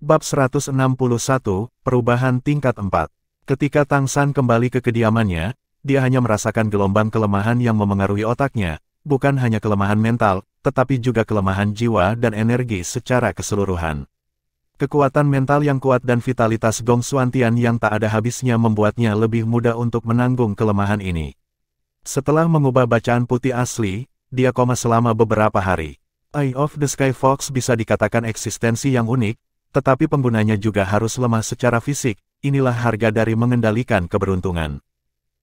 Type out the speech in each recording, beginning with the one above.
Bab 161, Perubahan Tingkat 4. Ketika Tang San kembali ke kediamannya, dia hanya merasakan gelombang kelemahan yang memengaruhi otaknya, bukan hanya kelemahan mental, tetapi juga kelemahan jiwa dan energi secara keseluruhan. Kekuatan mental yang kuat dan vitalitas Gong Xuantian yang tak ada habisnya membuatnya lebih mudah untuk menanggung kelemahan ini. Setelah mengubah bacaan putih asli, dia koma selama beberapa hari. Eye of the Sky Fox bisa dikatakan eksistensi yang unik, tetapi penggunanya juga harus lemah secara fisik. Inilah harga dari mengendalikan keberuntungan.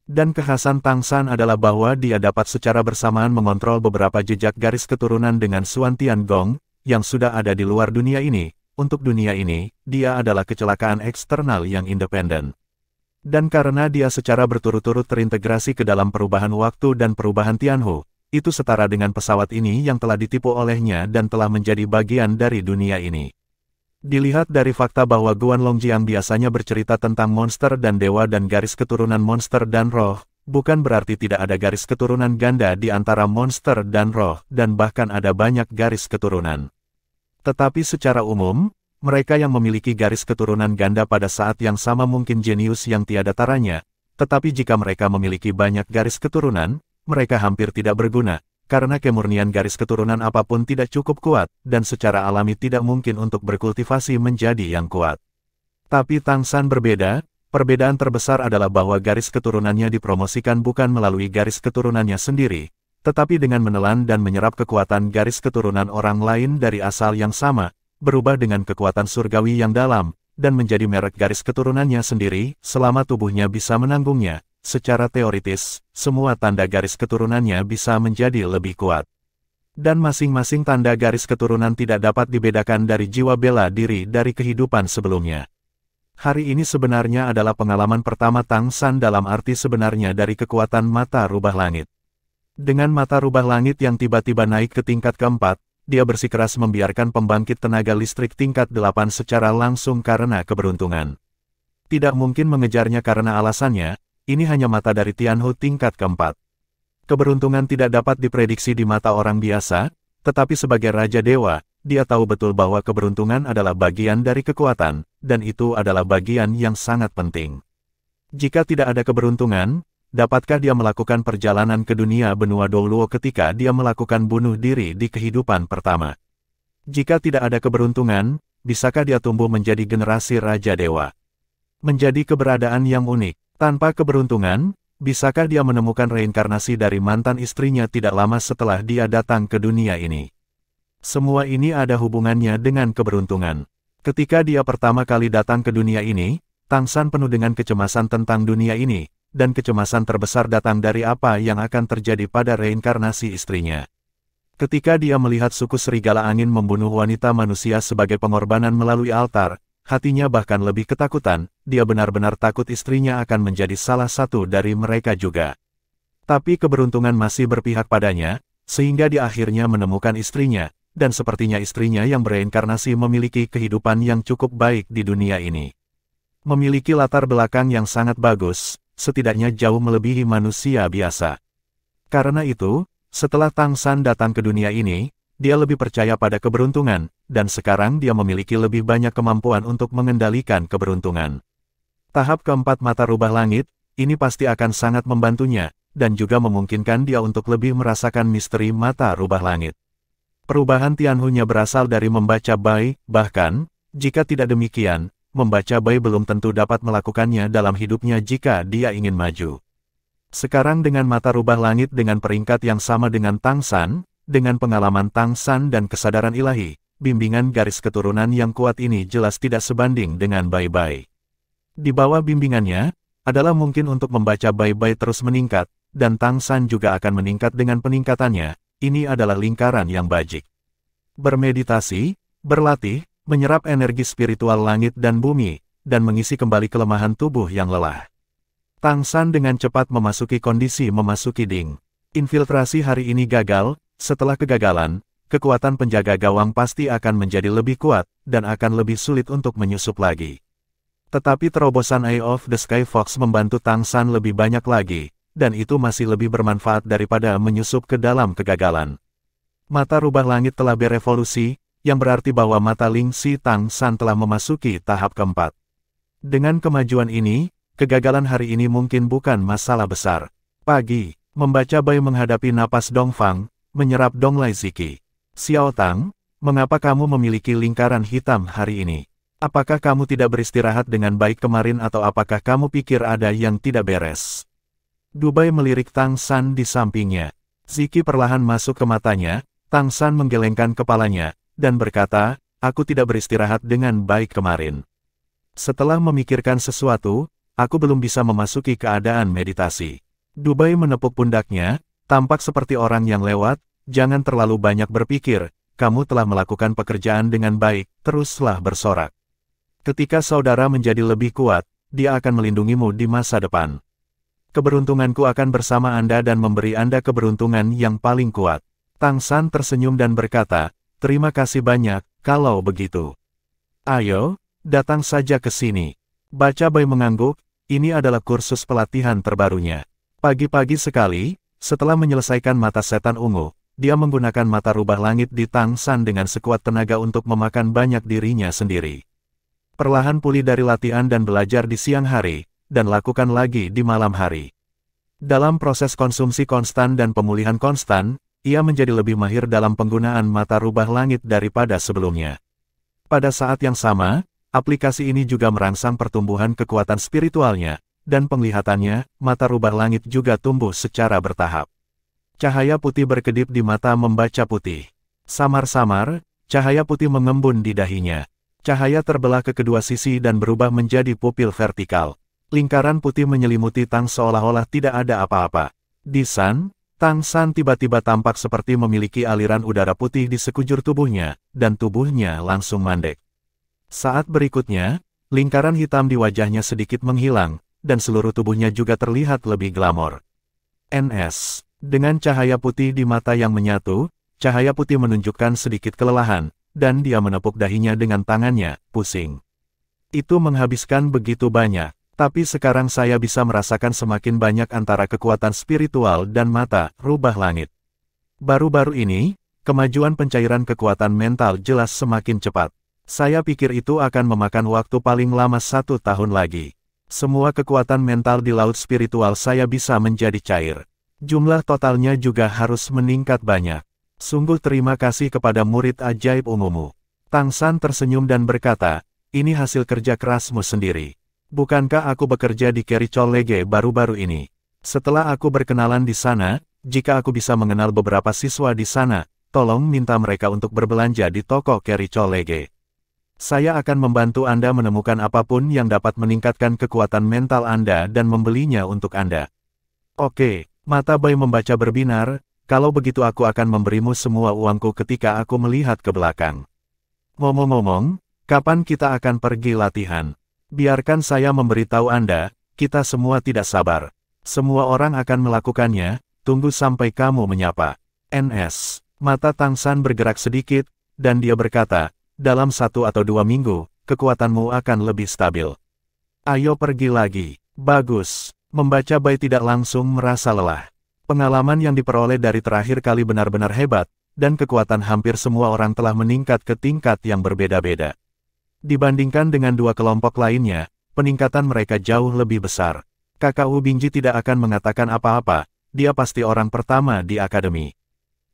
Dan kekhasan Tang San adalah bahwa dia dapat secara bersamaan mengontrol beberapa jejak garis keturunan dengan Xuantian Gong, yang sudah ada di luar dunia ini. Untuk dunia ini, dia adalah kecelakaan eksternal yang independen. Dan karena dia secara berturut-turut terintegrasi ke dalam perubahan waktu dan perubahan Tianhu, itu setara dengan pesawat ini yang telah ditipu olehnya dan telah menjadi bagian dari dunia ini. Dilihat dari fakta bahwa Guan Longjiang biasanya bercerita tentang monster dan dewa dan garis keturunan monster dan roh, bukan berarti tidak ada garis keturunan ganda di antara monster dan roh, dan bahkan ada banyak garis keturunan. Tetapi secara umum, mereka yang memiliki garis keturunan ganda pada saat yang sama mungkin jenius yang tiada taranya, tetapi jika mereka memiliki banyak garis keturunan, mereka hampir tidak berguna. Karena kemurnian garis keturunan apapun tidak cukup kuat, dan secara alami tidak mungkin untuk berkultivasi menjadi yang kuat. Tapi Tang San berbeda, perbedaan terbesar adalah bahwa garis keturunannya dipromosikan bukan melalui garis keturunannya sendiri, tetapi dengan menelan dan menyerap kekuatan garis keturunan orang lain dari asal yang sama, berubah dengan kekuatan surgawi yang dalam, dan menjadi merek garis keturunannya sendiri, selama tubuhnya bisa menanggungnya. Secara teoritis, semua tanda garis keturunannya bisa menjadi lebih kuat. Dan masing-masing tanda garis keturunan tidak dapat dibedakan dari jiwa bela diri dari kehidupan sebelumnya. Hari ini sebenarnya adalah pengalaman pertama Tang San dalam arti sebenarnya dari kekuatan mata rubah langit. Dengan mata rubah langit yang tiba-tiba naik ke tingkat keempat, dia bersikeras membiarkan pembangkit tenaga listrik tingkat 8 secara langsung karena keberuntungan. Tidak mungkin mengejarnya karena alasannya, ini hanya mata dari Tianhu tingkat keempat. Keberuntungan tidak dapat diprediksi di mata orang biasa, tetapi sebagai Raja Dewa, dia tahu betul bahwa keberuntungan adalah bagian dari kekuatan, dan itu adalah bagian yang sangat penting. Jika tidak ada keberuntungan, dapatkah dia melakukan perjalanan ke dunia benua Douluo ketika dia melakukan bunuh diri di kehidupan pertama? Jika tidak ada keberuntungan, bisakah dia tumbuh menjadi generasi Raja Dewa? Menjadi keberadaan yang unik. Tanpa keberuntungan, bisakah dia menemukan reinkarnasi dari mantan istrinya tidak lama setelah dia datang ke dunia ini? Semua ini ada hubungannya dengan keberuntungan. Ketika dia pertama kali datang ke dunia ini, Tang San penuh dengan kecemasan tentang dunia ini, dan kecemasan terbesar datang dari apa yang akan terjadi pada reinkarnasi istrinya. Ketika dia melihat suku serigala angin membunuh wanita manusia sebagai pengorbanan melalui altar, hatinya bahkan lebih ketakutan, dia benar-benar takut istrinya akan menjadi salah satu dari mereka juga. Tapi keberuntungan masih berpihak padanya, sehingga dia akhirnya menemukan istrinya, dan sepertinya istrinya yang bereinkarnasi memiliki kehidupan yang cukup baik di dunia ini. Memiliki latar belakang yang sangat bagus, setidaknya jauh melebihi manusia biasa. Karena itu, setelah Tang San datang ke dunia ini, dia lebih percaya pada keberuntungan, dan sekarang dia memiliki lebih banyak kemampuan untuk mengendalikan keberuntungan. Tahap keempat mata rubah langit, ini pasti akan sangat membantunya, dan juga memungkinkan dia untuk lebih merasakan misteri mata rubah langit. Perubahan Tianhu-nya berasal dari membaca bai, bahkan, jika tidak demikian, membaca bai belum tentu dapat melakukannya dalam hidupnya jika dia ingin maju. Sekarang dengan mata rubah langit dengan peringkat yang sama dengan Tang San, dengan pengalaman Tang San dan kesadaran ilahi, bimbingan garis keturunan yang kuat ini jelas tidak sebanding dengan bai-bai. Di bawah bimbingannya, adalah mungkin untuk membaca bai-bai terus meningkat, dan Tang San juga akan meningkat dengan peningkatannya. Ini adalah lingkaran yang bajik. Bermeditasi, berlatih, menyerap energi spiritual langit dan bumi, dan mengisi kembali kelemahan tubuh yang lelah. Tang San dengan cepat memasuki kondisi memasuki ding. Infiltrasi hari ini gagal. Setelah kegagalan, kekuatan penjaga gawang pasti akan menjadi lebih kuat, dan akan lebih sulit untuk menyusup lagi. Tetapi terobosan Eye of the Sky Fox membantu Tang San lebih banyak lagi, dan itu masih lebih bermanfaat daripada menyusup ke dalam kegagalan. Mata rubah langit telah berevolusi, yang berarti bahwa mata Ling Si Tang San telah memasuki tahap keempat. Dengan kemajuan ini, kegagalan hari ini mungkin bukan masalah besar. Pagi, membaca Bai menghadapi napas Dongfang, menyerap Donglai Ziki. Xiao Tang, mengapa kamu memiliki lingkaran hitam hari ini? Apakah kamu tidak beristirahat dengan baik kemarin atau apakah kamu pikir ada yang tidak beres? Dubai melirik Tang San di sampingnya. Ziki perlahan masuk ke matanya, Tang San menggelengkan kepalanya, dan berkata, aku tidak beristirahat dengan baik kemarin. Setelah memikirkan sesuatu, aku belum bisa memasuki keadaan meditasi. Dubai menepuk pundaknya, tampak seperti orang yang lewat, jangan terlalu banyak berpikir, kamu telah melakukan pekerjaan dengan baik, teruslah bersorak. Ketika saudara menjadi lebih kuat, dia akan melindungimu di masa depan. Keberuntunganku akan bersama Anda dan memberi Anda keberuntungan yang paling kuat. Tang San tersenyum dan berkata, terima kasih banyak, kalau begitu. Ayo, datang saja ke sini. Baca Bai mengangguk, ini adalah kursus pelatihan terbarunya. Pagi-pagi sekali, setelah menyelesaikan mata setan ungu, dia menggunakan mata rubah langit di Tang San dengan sekuat tenaga untuk memakan banyak dirinya sendiri. Perlahan pulih dari latihan dan belajar di siang hari, dan lakukan lagi di malam hari. Dalam proses konsumsi konstan dan pemulihan konstan, ia menjadi lebih mahir dalam penggunaan mata rubah langit daripada sebelumnya. Pada saat yang sama, aplikasi ini juga merangsang pertumbuhan kekuatan spiritualnya, dan penglihatannya, mata rubah langit juga tumbuh secara bertahap. Cahaya putih berkedip di mata membaca putih. Samar-samar, cahaya putih mengembun di dahinya. Cahaya terbelah ke kedua sisi dan berubah menjadi pupil vertikal. Lingkaran putih menyelimuti Tang seolah-olah tidak ada apa-apa. Di San, Tang San tiba-tiba tampak seperti memiliki aliran udara putih di sekujur tubuhnya, dan tubuhnya langsung mandek. Saat berikutnya, lingkaran hitam di wajahnya sedikit menghilang, dan seluruh tubuhnya juga terlihat lebih glamor. NS. Dengan cahaya putih di mata yang menyatu, cahaya putih menunjukkan sedikit kelelahan, dan dia menepuk dahinya dengan tangannya, pusing. Itu menghabiskan begitu banyak, tapi sekarang saya bisa merasakan semakin banyak antara kekuatan spiritual dan mata rubah langit. Baru-baru ini, kemajuan pencairan kekuatan mental jelas semakin cepat. Saya pikir itu akan memakan waktu paling lama 1 tahun lagi. Semua kekuatan mental di laut spiritual saya bisa menjadi cair. Jumlah totalnya juga harus meningkat banyak. Sungguh terima kasih kepada murid ajaib ungumu. Tang San tersenyum dan berkata, ini hasil kerja kerasmu sendiri. Bukankah aku bekerja di Kericol Lege baru-baru ini? Setelah aku berkenalan di sana, jika aku bisa mengenal beberapa siswa di sana, tolong minta mereka untuk berbelanja di toko Kericol Lege. Saya akan membantu Anda menemukan apapun yang dapat meningkatkan kekuatan mental Anda dan membelinya untuk Anda. Oke, mata Bai membaca berbinar. Kalau begitu aku akan memberimu semua uangku ketika aku melihat ke belakang. Ngomong-ngomong, kapan kita akan pergi latihan? Biarkan saya memberitahu Anda, kita semua tidak sabar. Semua orang akan melakukannya, tunggu sampai kamu menyapa. NS. Mata Tang San bergerak sedikit, dan dia berkata, dalam 1 atau 2 minggu, kekuatanmu akan lebih stabil. Ayo pergi lagi. Bagus. Membaca Bai tidak langsung merasa lelah. Pengalaman yang diperoleh dari terakhir kali benar-benar hebat, dan kekuatan hampir semua orang telah meningkat ke tingkat yang berbeda-beda. Dibandingkan dengan 2 kelompok lainnya, peningkatan mereka jauh lebih besar. Kakak Wu Bingji tidak akan mengatakan apa-apa, dia pasti orang pertama di akademi.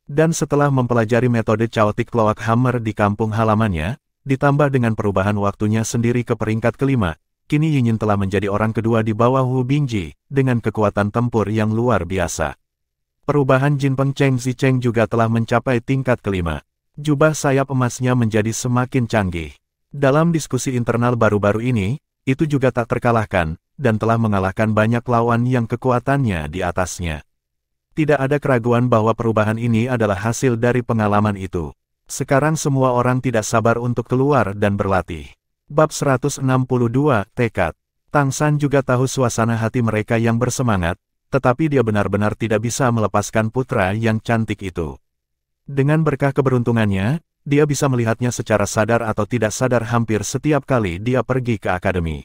Dan setelah mempelajari metode Chaotic Cloak Hammer di kampung halamannya, ditambah dengan perubahan waktunya sendiri ke peringkat kelima, kini Yinyin telah menjadi orang kedua di bawah Wu Bingji, dengan kekuatan tempur yang luar biasa. Perubahan Jinpeng Cheng Zicheng juga telah mencapai tingkat kelima. Jubah sayap emasnya menjadi semakin canggih. Dalam diskusi internal baru-baru ini, itu juga tak terkalahkan, dan telah mengalahkan banyak lawan yang kekuatannya di atasnya. Tidak ada keraguan bahwa perubahan ini adalah hasil dari pengalaman itu. Sekarang semua orang tidak sabar untuk keluar dan berlatih. Bab 162, Tekad. Tang San juga tahu suasana hati mereka yang bersemangat, tetapi dia benar-benar tidak bisa melepaskan putra yang cantik itu. Dengan berkah keberuntungannya, dia bisa melihatnya secara sadar atau tidak sadar hampir setiap kali dia pergi ke akademi.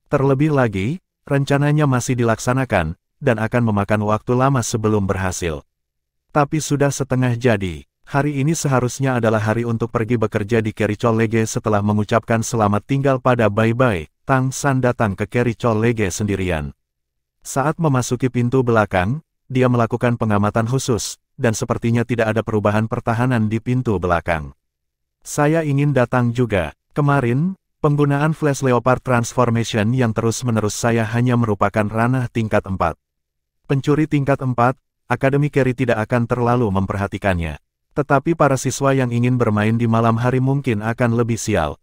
Terlebih lagi, rencananya masih dilaksanakan, dan akan memakan waktu lama sebelum berhasil. Tapi sudah setengah jadi. Hari ini seharusnya adalah hari untuk pergi bekerja di Kerichol Lege. Setelah mengucapkan selamat tinggal pada bye-bye, Tang San datang ke Kerichol Lege sendirian. Saat memasuki pintu belakang, dia melakukan pengamatan khusus, dan sepertinya tidak ada perubahan pertahanan di pintu belakang. Saya ingin datang juga. Kemarin, penggunaan Flash Leopard Transformation yang terus-menerus saya hanya merupakan ranah tingkat 4. Pencuri tingkat 4, Akademi Carry tidak akan terlalu memperhatikannya. Tetapi para siswa yang ingin bermain di malam hari mungkin akan lebih sial.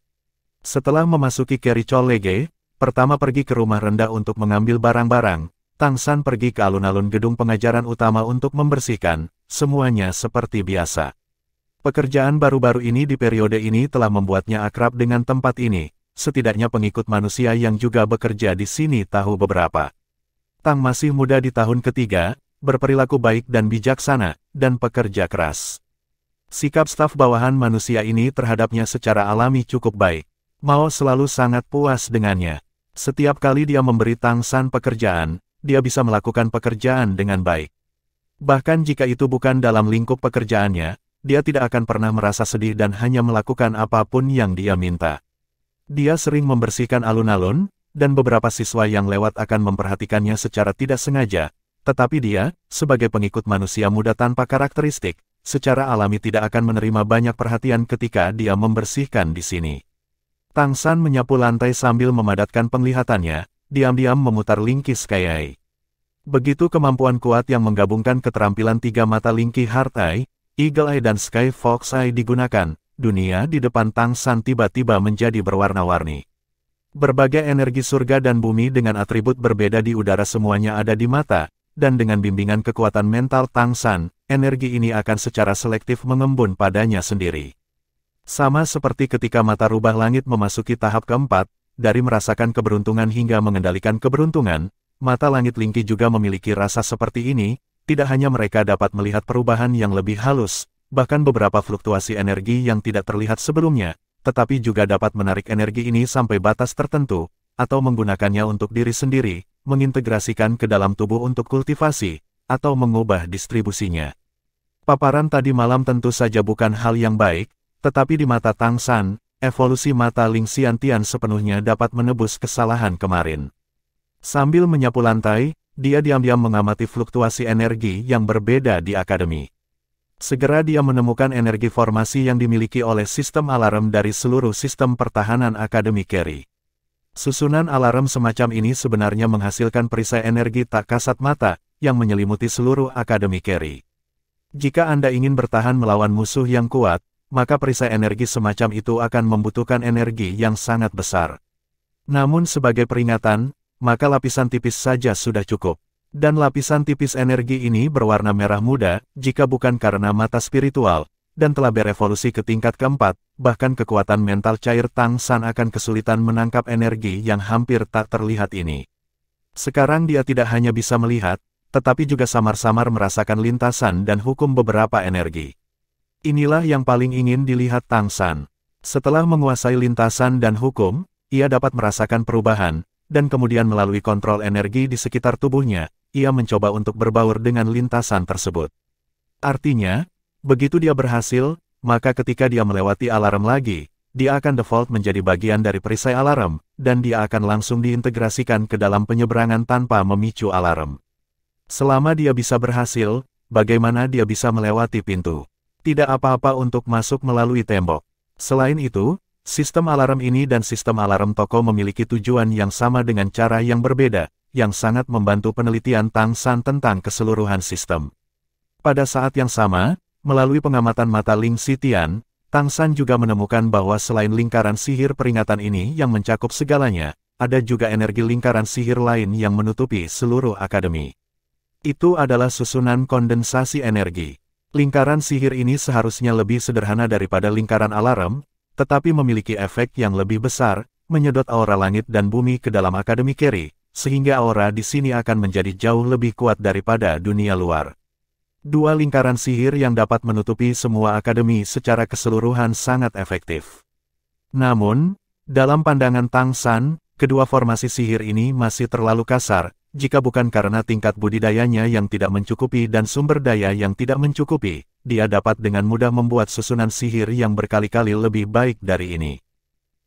Setelah memasuki Kerichol Lege, pertama pergi ke rumah rendah untuk mengambil barang-barang, Tang San pergi ke alun-alun gedung pengajaran utama untuk membersihkan, semuanya seperti biasa. Pekerjaan baru-baru ini di periode ini telah membuatnya akrab dengan tempat ini, setidaknya pengikut manusia yang juga bekerja di sini tahu beberapa. Tang masih muda di tahun ketiga, berperilaku baik dan bijaksana, dan pekerja keras. Sikap staf bawahan manusia ini terhadapnya secara alami cukup baik. Mao selalu sangat puas dengannya. Setiap kali dia memberi Tang San pekerjaan, dia bisa melakukan pekerjaan dengan baik. Bahkan jika itu bukan dalam lingkup pekerjaannya, dia tidak akan pernah merasa sedih dan hanya melakukan apapun yang dia minta. Dia sering membersihkan alun-alun, dan beberapa siswa yang lewat akan memperhatikannya secara tidak sengaja, tetapi dia, sebagai pengikut manusia muda tanpa karakteristik, secara alami tidak akan menerima banyak perhatian ketika dia membersihkan di sini. Tang San menyapu lantai sambil memadatkan penglihatannya, diam-diam memutar Linki Sky Eye. Begitu kemampuan kuat yang menggabungkan keterampilan tiga mata Linki Heart Eye, Eagle Eye dan Sky Fox Eye digunakan, dunia di depan Tang San tiba-tiba menjadi berwarna-warni. Berbagai energi surga dan bumi dengan atribut berbeda di udara semuanya ada di mata, dan dengan bimbingan kekuatan mental Tang San, energi ini akan secara selektif mengembun padanya sendiri. Sama seperti ketika mata rubah langit memasuki tahap keempat, dari merasakan keberuntungan hingga mengendalikan keberuntungan, mata langit Linki juga memiliki rasa seperti ini, tidak hanya mereka dapat melihat perubahan yang lebih halus, bahkan beberapa fluktuasi energi yang tidak terlihat sebelumnya, tetapi juga dapat menarik energi ini sampai batas tertentu, atau menggunakannya untuk diri sendiri, mengintegrasikan ke dalam tubuh untuk kultivasi, atau mengubah distribusinya. Paparan tadi malam tentu saja bukan hal yang baik, tetapi di mata Tang San, evolusi mata Ling Xiantian sepenuhnya dapat menebus kesalahan kemarin. Sambil menyapu lantai, dia diam-diam mengamati fluktuasi energi yang berbeda di akademi. Segera dia menemukan energi formasi yang dimiliki oleh sistem alarm dari seluruh sistem pertahanan Akademi Carry. Susunan alarm semacam ini sebenarnya menghasilkan perisai energi tak kasat mata, yang menyelimuti seluruh Akademi Carry. Jika Anda ingin bertahan melawan musuh yang kuat, maka perisai energi semacam itu akan membutuhkan energi yang sangat besar. Namun sebagai peringatan, maka lapisan tipis saja sudah cukup. Dan lapisan tipis energi ini berwarna merah muda, jika bukan karena mata spiritual, dan telah berevolusi ke tingkat keempat, bahkan kekuatan mental cair Tang San akan kesulitan menangkap energi yang hampir tak terlihat ini. Sekarang dia tidak hanya bisa melihat, tetapi juga samar-samar merasakan lintasan dan hukum beberapa energi. Inilah yang paling ingin dilihat Tang San. Setelah menguasai lintasan dan hukum, ia dapat merasakan perubahan, dan kemudian melalui kontrol energi di sekitar tubuhnya, ia mencoba untuk berbaur dengan lintasan tersebut. Artinya, begitu dia berhasil, maka ketika dia melewati alarm lagi, dia akan default menjadi bagian dari perisai alarm, dan dia akan langsung diintegrasikan ke dalam penyeberangan tanpa memicu alarm. Selama dia bisa berhasil, bagaimana dia bisa melewati pintu? Tidak apa-apa untuk masuk melalui tembok. Selain itu, sistem alarm ini dan sistem alarm toko memiliki tujuan yang sama dengan cara yang berbeda, yang sangat membantu penelitian Tang San tentang keseluruhan sistem. Pada saat yang sama, melalui pengamatan mata Ling Xiantian, Tang San juga menemukan bahwa selain lingkaran sihir peringatan ini yang mencakup segalanya, ada juga energi lingkaran sihir lain yang menutupi seluruh akademi. Itu adalah susunan kondensasi energi. Lingkaran sihir ini seharusnya lebih sederhana daripada lingkaran alarm, tetapi memiliki efek yang lebih besar, menyedot aura langit dan bumi ke dalam Akademi Carry, sehingga aura di sini akan menjadi jauh lebih kuat daripada dunia luar. Dua lingkaran sihir yang dapat menutupi semua akademi secara keseluruhan sangat efektif. Namun, dalam pandangan Tang San, kedua formasi sihir ini masih terlalu kasar, jika bukan karena tingkat budidayanya yang tidak mencukupi dan sumber daya yang tidak mencukupi, dia dapat dengan mudah membuat susunan sihir yang berkali-kali lebih baik dari ini.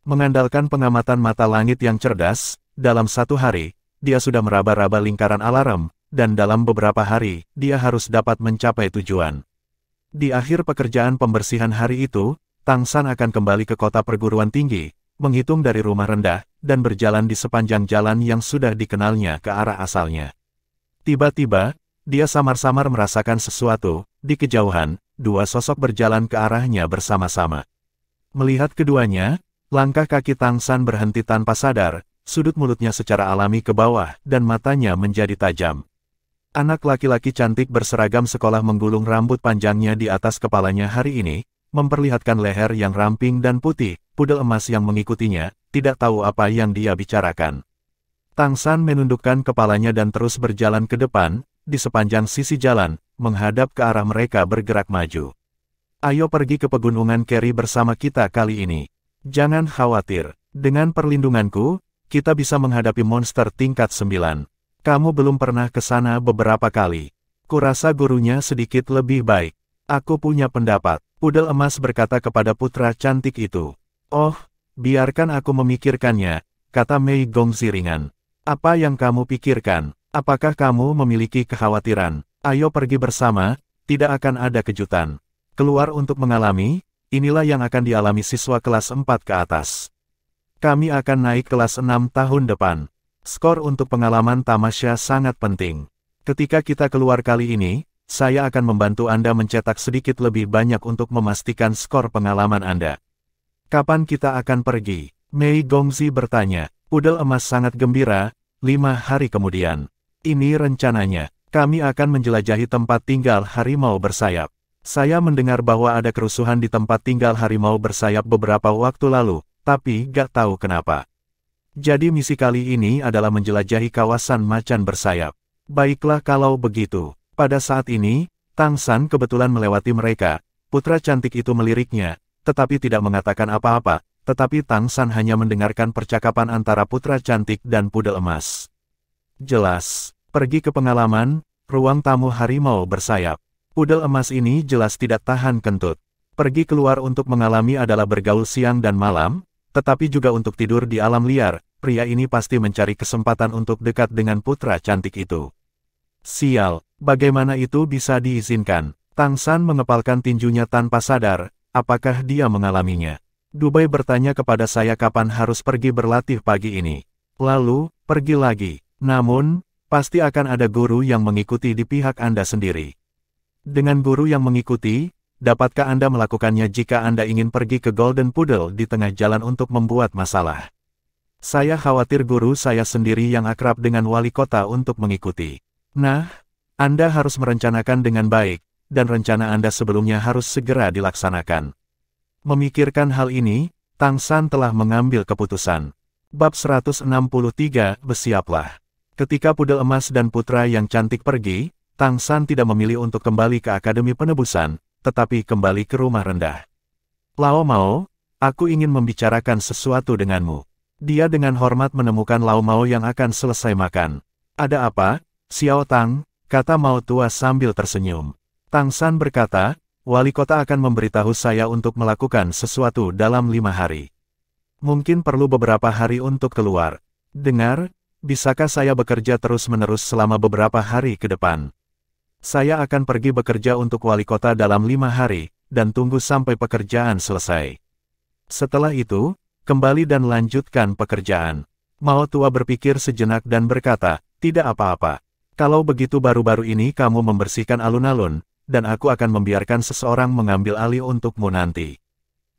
Mengandalkan pengamatan mata langit yang cerdas, dalam satu hari, dia sudah meraba-raba lingkaran alarm, dan dalam beberapa hari, dia harus dapat mencapai tujuan. Di akhir pekerjaan pembersihan hari itu, Tang San akan kembali ke kota perguruan tinggi, menghitung dari rumah rendah, dan berjalan di sepanjang jalan yang sudah dikenalnya ke arah asalnya. Tiba-tiba, dia samar-samar merasakan sesuatu. Di kejauhan, dua sosok berjalan ke arahnya bersama-sama. Melihat keduanya, langkah kaki Tang San berhenti tanpa sadar, sudut mulutnya secara alami ke bawah, dan matanya menjadi tajam. Anak laki-laki cantik berseragam sekolah menggulung rambut panjangnya di atas kepalanya hari ini, memperlihatkan leher yang ramping dan putih. Pudel emas yang mengikutinya, tidak tahu apa yang dia bicarakan. Tang San menundukkan kepalanya dan terus berjalan ke depan, di sepanjang sisi jalan, menghadap ke arah mereka bergerak maju. Ayo pergi ke pegunungan Keri bersama kita kali ini. Jangan khawatir, dengan perlindunganku, kita bisa menghadapi monster tingkat 9. Kamu belum pernah ke sana beberapa kali. Kurasa gurunya sedikit lebih baik. Aku punya pendapat, Pudel emas berkata kepada putra cantik itu. Oh, biarkan aku memikirkannya, kata Mei Gongzi ringan. Apa yang kamu pikirkan? Apakah kamu memiliki kekhawatiran? Ayo pergi bersama, tidak akan ada kejutan. Keluar untuk mengalami, inilah yang akan dialami siswa kelas 4 ke atas. Kami akan naik kelas 6 tahun depan. Skor untuk pengalaman tamasya sangat penting. Ketika kita keluar kali ini, saya akan membantu Anda mencetak sedikit lebih banyak untuk memastikan skor pengalaman Anda. Kapan kita akan pergi? Mei Gongzi bertanya. Pudel emas sangat gembira. 5 hari kemudian. Ini rencananya. Kami akan menjelajahi tempat tinggal harimau bersayap. Saya mendengar bahwa ada kerusuhan di tempat tinggal harimau bersayap beberapa waktu lalu, tapi gak tahu kenapa. Jadi misi kali ini adalah menjelajahi kawasan macan bersayap. Baiklah kalau begitu. Pada saat ini, Tang San kebetulan melewati mereka. Putra cantik itu meliriknya, tetapi tidak mengatakan apa-apa, tetapi Tang San hanya mendengarkan percakapan antara putra cantik dan pudel emas. Jelas, pergi ke pengalaman, ruang tamu harimau bersayap. Pudel emas ini jelas tidak tahan kentut. Pergi keluar untuk mengalami adalah bergaul siang dan malam, tetapi juga untuk tidur di alam liar. Pria ini pasti mencari kesempatan untuk dekat dengan putra cantik itu. Sial, bagaimana itu bisa diizinkan? Tang San mengepalkan tinjunya tanpa sadar. Apakah dia mengalaminya? Dubai bertanya kepada saya kapan harus pergi berlatih pagi ini. Lalu, pergi lagi. Namun, pasti akan ada guru yang mengikuti di pihak Anda sendiri. Dengan guru yang mengikuti, dapatkah Anda melakukannya jika Anda ingin pergi ke Golden Poodle di tengah jalan untuk membuat masalah? Saya khawatir guru saya sendiri yang akrab dengan wali kota untuk mengikuti. Nah, Anda harus merencanakan dengan baik, dan rencana Anda sebelumnya harus segera dilaksanakan. Memikirkan hal ini, Tang San telah mengambil keputusan. Bab 163, bersiaplah. Ketika pudel emas dan putra yang cantik pergi, Tang San tidak memilih untuk kembali ke Akademi Penebusan, tetapi kembali ke rumah rendah. Lao Mao, aku ingin membicarakan sesuatu denganmu. Dia dengan hormat menemukan Lao Mao yang akan selesai makan. Ada apa, Xiao Tang? Kata Mao tua sambil tersenyum. Tang San berkata, wali kota akan memberitahu saya untuk melakukan sesuatu dalam 5 hari. Mungkin perlu beberapa hari untuk keluar. Dengar, bisakah saya bekerja terus-menerus selama beberapa hari ke depan? Saya akan pergi bekerja untuk wali kota dalam 5 hari, dan tunggu sampai pekerjaan selesai. Setelah itu, kembali dan lanjutkan pekerjaan. Mao tua berpikir sejenak dan berkata, tidak apa-apa. Kalau begitu baru-baru ini kamu membersihkan alun-alun, dan aku akan membiarkan seseorang mengambil alih untukmu nanti.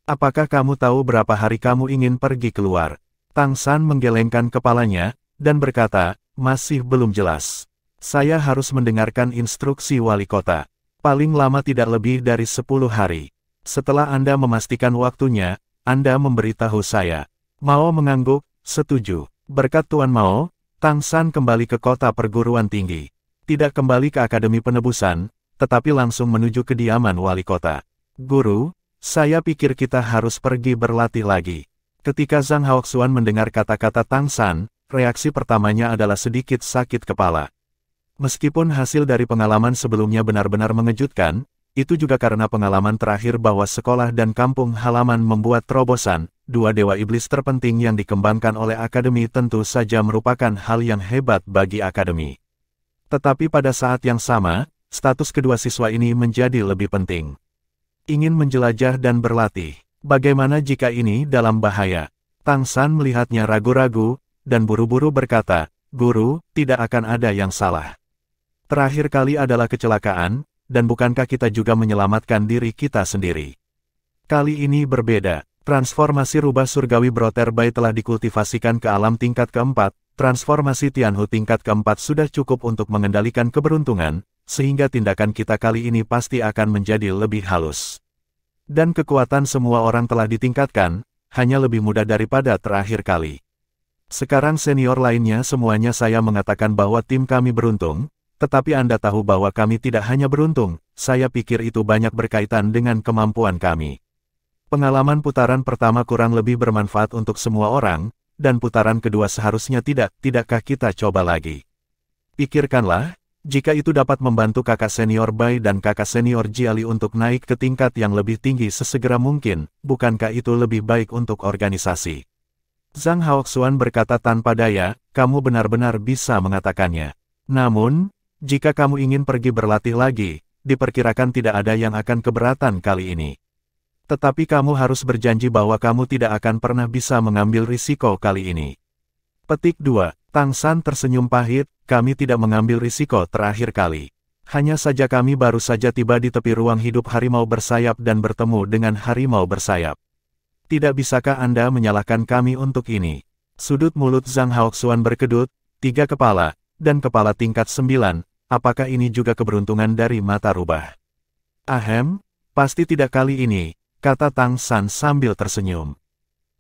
Apakah kamu tahu berapa hari kamu ingin pergi keluar? Tang San menggelengkan kepalanya, dan berkata, masih belum jelas. Saya harus mendengarkan instruksi wali kota. Paling lama tidak lebih dari 10 hari. Setelah Anda memastikan waktunya, Anda memberitahu saya. Mao mengangguk, setuju. Berkat Tuan Mao, Tang San kembali ke kota perguruan tinggi. Tidak kembali ke Akademi Penebusan, tetapi langsung menuju kediaman wali kota. Guru, saya pikir kita harus pergi berlatih lagi. Ketika Zhang Haoxuan mendengar kata-kata Tang San, reaksi pertamanya adalah sedikit sakit kepala. Meskipun hasil dari pengalaman sebelumnya benar-benar mengejutkan, itu juga karena pengalaman terakhir bahwa sekolah dan kampung halaman membuat terobosan, dua dewa iblis terpenting yang dikembangkan oleh Akademi tentu saja merupakan hal yang hebat bagi Akademi. Tetapi pada saat yang sama, status kedua siswa ini menjadi lebih penting. Ingin menjelajah dan berlatih. Bagaimana jika ini dalam bahaya? Tang San melihatnya ragu-ragu, dan buru-buru berkata, "Guru, tidak akan ada yang salah. Terakhir kali adalah kecelakaan, dan bukankah kita juga menyelamatkan diri kita sendiri? Kali ini berbeda. Transformasi rubah surgawi Brother Bai telah dikultivasikan ke alam tingkat keempat. Transformasi Tianhu tingkat keempat sudah cukup untuk mengendalikan keberuntungan, sehingga tindakan kita kali ini pasti akan menjadi lebih halus. Dan kekuatan semua orang telah ditingkatkan, hanya lebih mudah daripada terakhir kali. Sekarang senior lainnya semuanya saya mengatakan bahwa tim kami beruntung, tetapi Anda tahu bahwa kami tidak hanya beruntung, saya pikir itu banyak berkaitan dengan kemampuan kami. Pengalaman putaran pertama kurang lebih bermanfaat untuk semua orang, dan putaran kedua seharusnya tidakkah kita coba lagi? Pikirkanlah, jika itu dapat membantu kakak senior Bai dan kakak senior Jiali untuk naik ke tingkat yang lebih tinggi sesegera mungkin, bukankah itu lebih baik untuk organisasi? Zhang Haoxuan berkata tanpa daya, kamu benar-benar bisa mengatakannya. Namun, jika kamu ingin pergi berlatih lagi, diperkirakan tidak ada yang akan keberatan kali ini. Tetapi kamu harus berjanji bahwa kamu tidak akan pernah bisa mengambil risiko kali ini. Petik 2. Tang San tersenyum pahit, kami tidak mengambil risiko terakhir kali. Hanya saja kami baru saja tiba di tepi ruang hidup harimau bersayap dan bertemu dengan harimau bersayap. Tidak bisakah Anda menyalahkan kami untuk ini? Sudut mulut Zhang Haoxuan berkedut, 3 kepala, dan kepala tingkat 9, apakah ini juga keberuntungan dari mata rubah? Ahem, pasti tidak kali ini, kata Tang San sambil tersenyum.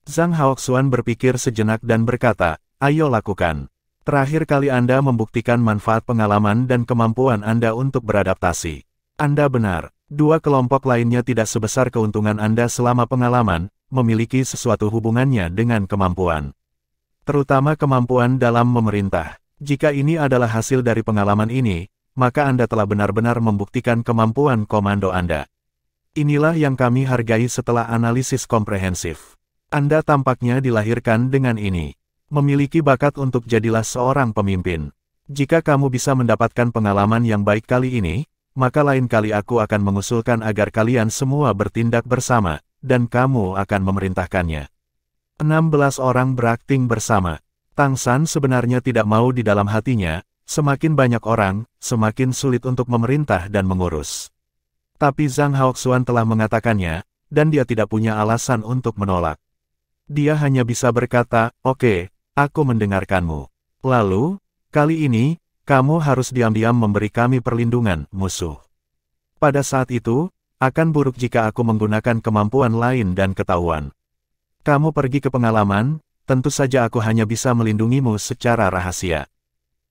Zhang Haoxuan berpikir sejenak dan berkata, ayo lakukan. Terakhir kali Anda membuktikan manfaat pengalaman dan kemampuan Anda untuk beradaptasi. Anda benar, dua kelompok lainnya tidak sebesar keuntungan Anda selama pengalaman, memiliki sesuatu hubungannya dengan kemampuan. Terutama kemampuan dalam memerintah. Jika ini adalah hasil dari pengalaman ini, maka Anda telah benar-benar membuktikan kemampuan komando Anda. Inilah yang kami hargai setelah analisis komprehensif. Anda tampaknya dilahirkan dengan ini. Memiliki bakat untuk jadilah seorang pemimpin. Jika kamu bisa mendapatkan pengalaman yang baik kali ini, maka lain kali aku akan mengusulkan agar kalian semua bertindak bersama, dan kamu akan memerintahkannya. 16 orang berakting bersama. Tang San sebenarnya tidak mau di dalam hatinya, semakin banyak orang, semakin sulit untuk memerintah dan mengurus. Tapi Zhang Haoxuan telah mengatakannya, dan dia tidak punya alasan untuk menolak. Dia hanya bisa berkata, oke, aku mendengarkanmu. Lalu, kali ini, kamu harus diam-diam memberi kami perlindungan, musuh. Pada saat itu, akan buruk jika aku menggunakan kemampuan lain dan ketahuan. Kamu pergi ke pengalaman, tentu saja aku hanya bisa melindungimu secara rahasia.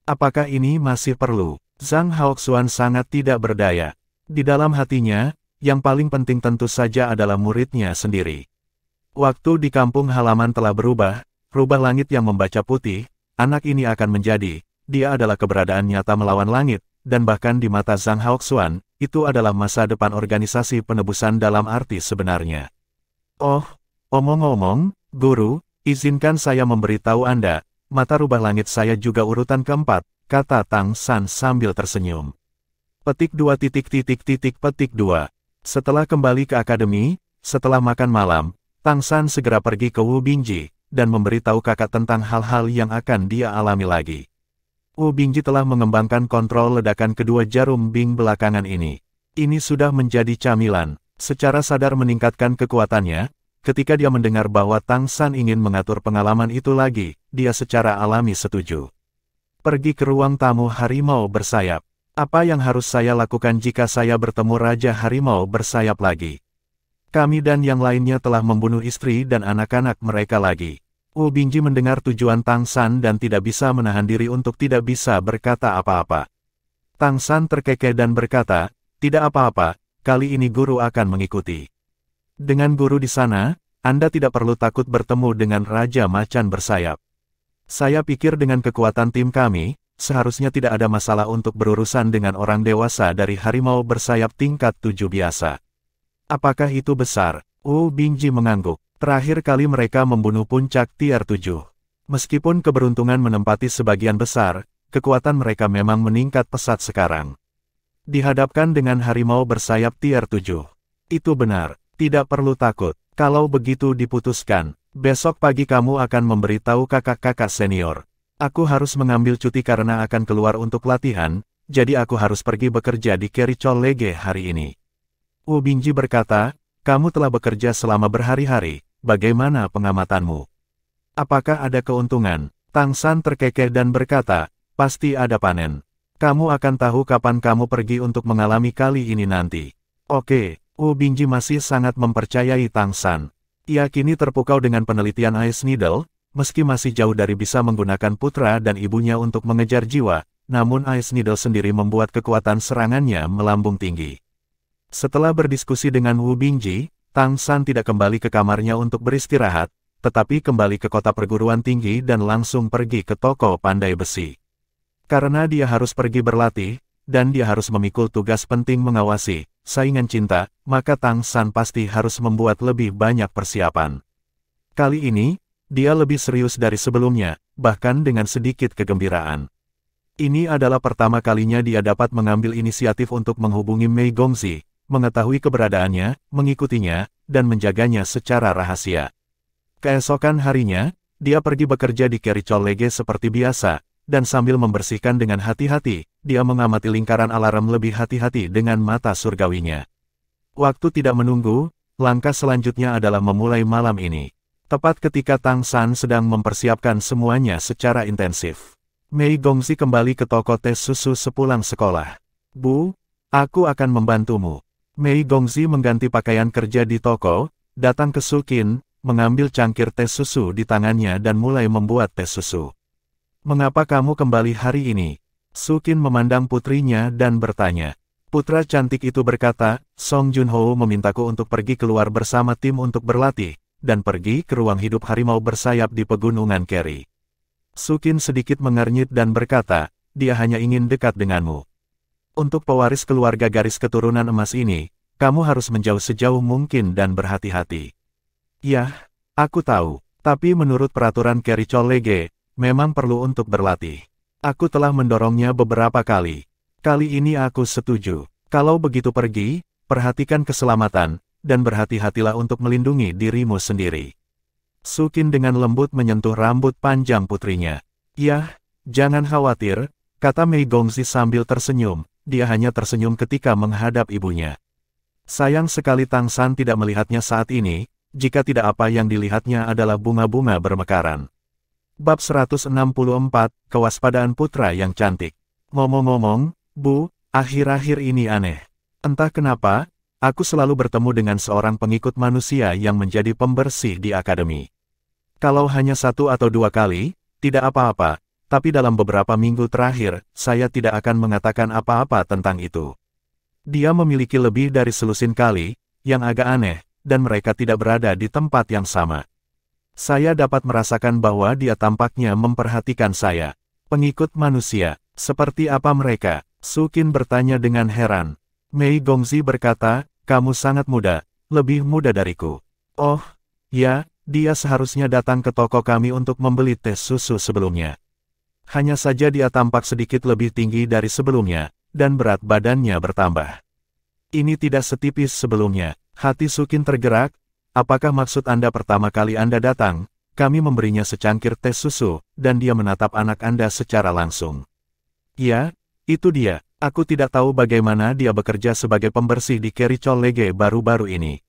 Apakah ini masih perlu? Zhang Haoxuan sangat tidak berdaya. Di dalam hatinya, yang paling penting tentu saja adalah muridnya sendiri. Waktu di kampung halaman telah berubah, rubah langit yang membaca putih, anak ini akan menjadi, dia adalah keberadaan nyata melawan langit, dan bahkan di mata Zhang Haoxuan, itu adalah masa depan organisasi penebusan dalam arti sebenarnya. Oh, omong-omong, guru, izinkan saya memberitahu Anda, mata rubah langit saya juga urutan keempat, kata Tang San sambil tersenyum. Petik 2. Petik 2. Setelah kembali ke akademi, setelah makan malam, Tang San segera pergi ke Wu Bingji, dan memberitahu kakak tentang hal-hal yang akan dia alami lagi. Wu Bingji telah mengembangkan kontrol ledakan kedua jarum Bing belakangan ini. Ini sudah menjadi camilan, secara sadar meningkatkan kekuatannya, ketika dia mendengar bahwa Tang San ingin mengatur pengalaman itu lagi, dia secara alami setuju. Pergi ke ruang tamu harimau bersayap. Apa yang harus saya lakukan jika saya bertemu Raja Harimau bersayap lagi? Kami dan yang lainnya telah membunuh istri dan anak-anak mereka lagi. Wu Bingji mendengar tujuan Tang San dan tidak bisa menahan diri untuk tidak bisa berkata apa-apa. Tang San terkekeh dan berkata, tidak apa-apa, kali ini guru akan mengikuti. Dengan guru di sana, Anda tidak perlu takut bertemu dengan Raja Macan bersayap. Saya pikir dengan kekuatan tim kami, seharusnya tidak ada masalah untuk berurusan dengan orang dewasa dari harimau bersayap tingkat 7 biasa. Apakah itu besar? Wu Bingji mengangguk. Terakhir kali mereka membunuh puncak tier 7. Meskipun keberuntungan menempati sebagian besar, kekuatan mereka memang meningkat pesat sekarang. Dihadapkan dengan harimau bersayap tier 7. Itu benar, tidak perlu takut. Kalau begitu diputuskan, besok pagi kamu akan memberitahu kakak-kakak senior. Aku harus mengambil cuti karena akan keluar untuk latihan, jadi aku harus pergi bekerja di Kericol Lege hari ini. Wu Bingji berkata, kamu telah bekerja selama berhari-hari, bagaimana pengamatanmu? Apakah ada keuntungan? Tang San terkekeh dan berkata, pasti ada panen. Kamu akan tahu kapan kamu pergi untuk mengalami kali ini nanti. Oke, Wu Bingji masih sangat mempercayai Tang San. Ia kini terpukau dengan penelitian Ice Needle, meski masih jauh dari bisa menggunakan putra dan ibunya untuk mengejar jiwa, namun Ice Needle sendiri membuat kekuatan serangannya melambung tinggi. Setelah berdiskusi dengan Wu Bingji, Tang San tidak kembali ke kamarnya untuk beristirahat, tetapi kembali ke kota perguruan tinggi dan langsung pergi ke toko pandai besi. Karena dia harus pergi berlatih, dan dia harus memikul tugas penting mengawasi saingan cinta, maka Tang San pasti harus membuat lebih banyak persiapan. Kali ini, dia lebih serius dari sebelumnya, bahkan dengan sedikit kegembiraan. Ini adalah pertama kalinya dia dapat mengambil inisiatif untuk menghubungi Mei Gongzi, mengetahui keberadaannya, mengikutinya, dan menjaganya secara rahasia. Keesokan harinya, dia pergi bekerja di Kericol Lege seperti biasa, dan sambil membersihkan dengan hati-hati, dia mengamati lingkaran alarm lebih hati-hati dengan mata surgawinya. Waktu tidak menunggu, langkah selanjutnya adalah memulai malam ini. Tepat ketika Tang San sedang mempersiapkan semuanya secara intensif. Mei Gongzi kembali ke toko tes susu sepulang sekolah. Bu, aku akan membantumu. Mei Gongzi mengganti pakaian kerja di toko, datang ke Sukin, mengambil cangkir tes susu di tangannya dan mulai membuat tes susu. Mengapa kamu kembali hari ini? Sukin memandang putrinya dan bertanya. Putra cantik itu berkata, Song Junho memintaku untuk pergi keluar bersama tim untuk berlatih, dan pergi ke ruang hidup harimau bersayap di pegunungan Keri. Sukin sedikit mengernyit dan berkata, dia hanya ingin dekat denganmu. Untuk pewaris keluarga garis keturunan emas ini, kamu harus menjauh sejauh mungkin dan berhati-hati. Yah, aku tahu, tapi menurut peraturan Kericol Lege, memang perlu untuk berlatih. Aku telah mendorongnya beberapa kali. Kali ini aku setuju. Kalau begitu pergi, perhatikan keselamatan, dan berhati-hatilah untuk melindungi dirimu sendiri. Sukin dengan lembut menyentuh rambut panjang putrinya. Yah, jangan khawatir, kata Mei Gongzi sambil tersenyum, dia hanya tersenyum ketika menghadap ibunya. Sayang sekali Tang San tidak melihatnya saat ini, jika tidak apa yang dilihatnya adalah bunga-bunga bermekaran. Bab 164, Kewaspadaan Putra yang Cantik. Ngomong-ngomong, Bu, akhir-akhir ini aneh. Entah kenapa, aku selalu bertemu dengan seorang pengikut manusia yang menjadi pembersih di akademi. Kalau hanya 1 atau 2 kali, tidak apa-apa, tapi dalam beberapa minggu terakhir, saya tidak akan mengatakan apa-apa tentang itu. Dia memiliki lebih dari selusin kali, yang agak aneh, dan mereka tidak berada di tempat yang sama. Saya dapat merasakan bahwa dia tampaknya memperhatikan saya. Pengikut manusia, seperti apa mereka? Sukin bertanya dengan heran. Mei Gongzi berkata, kamu sangat muda, lebih muda dariku. Oh, ya, dia seharusnya datang ke toko kami untuk membeli tes susu sebelumnya. Hanya saja dia tampak sedikit lebih tinggi dari sebelumnya, dan berat badannya bertambah. Ini tidak setipis sebelumnya. Hati Sukin tergerak. Apakah maksud Anda pertama kali Anda datang, kami memberinya secangkir tes susu, dan dia menatap anak Anda secara langsung? Ya, itu dia. Aku tidak tahu bagaimana dia bekerja sebagai pembersih di Kericol Lege baru-baru ini.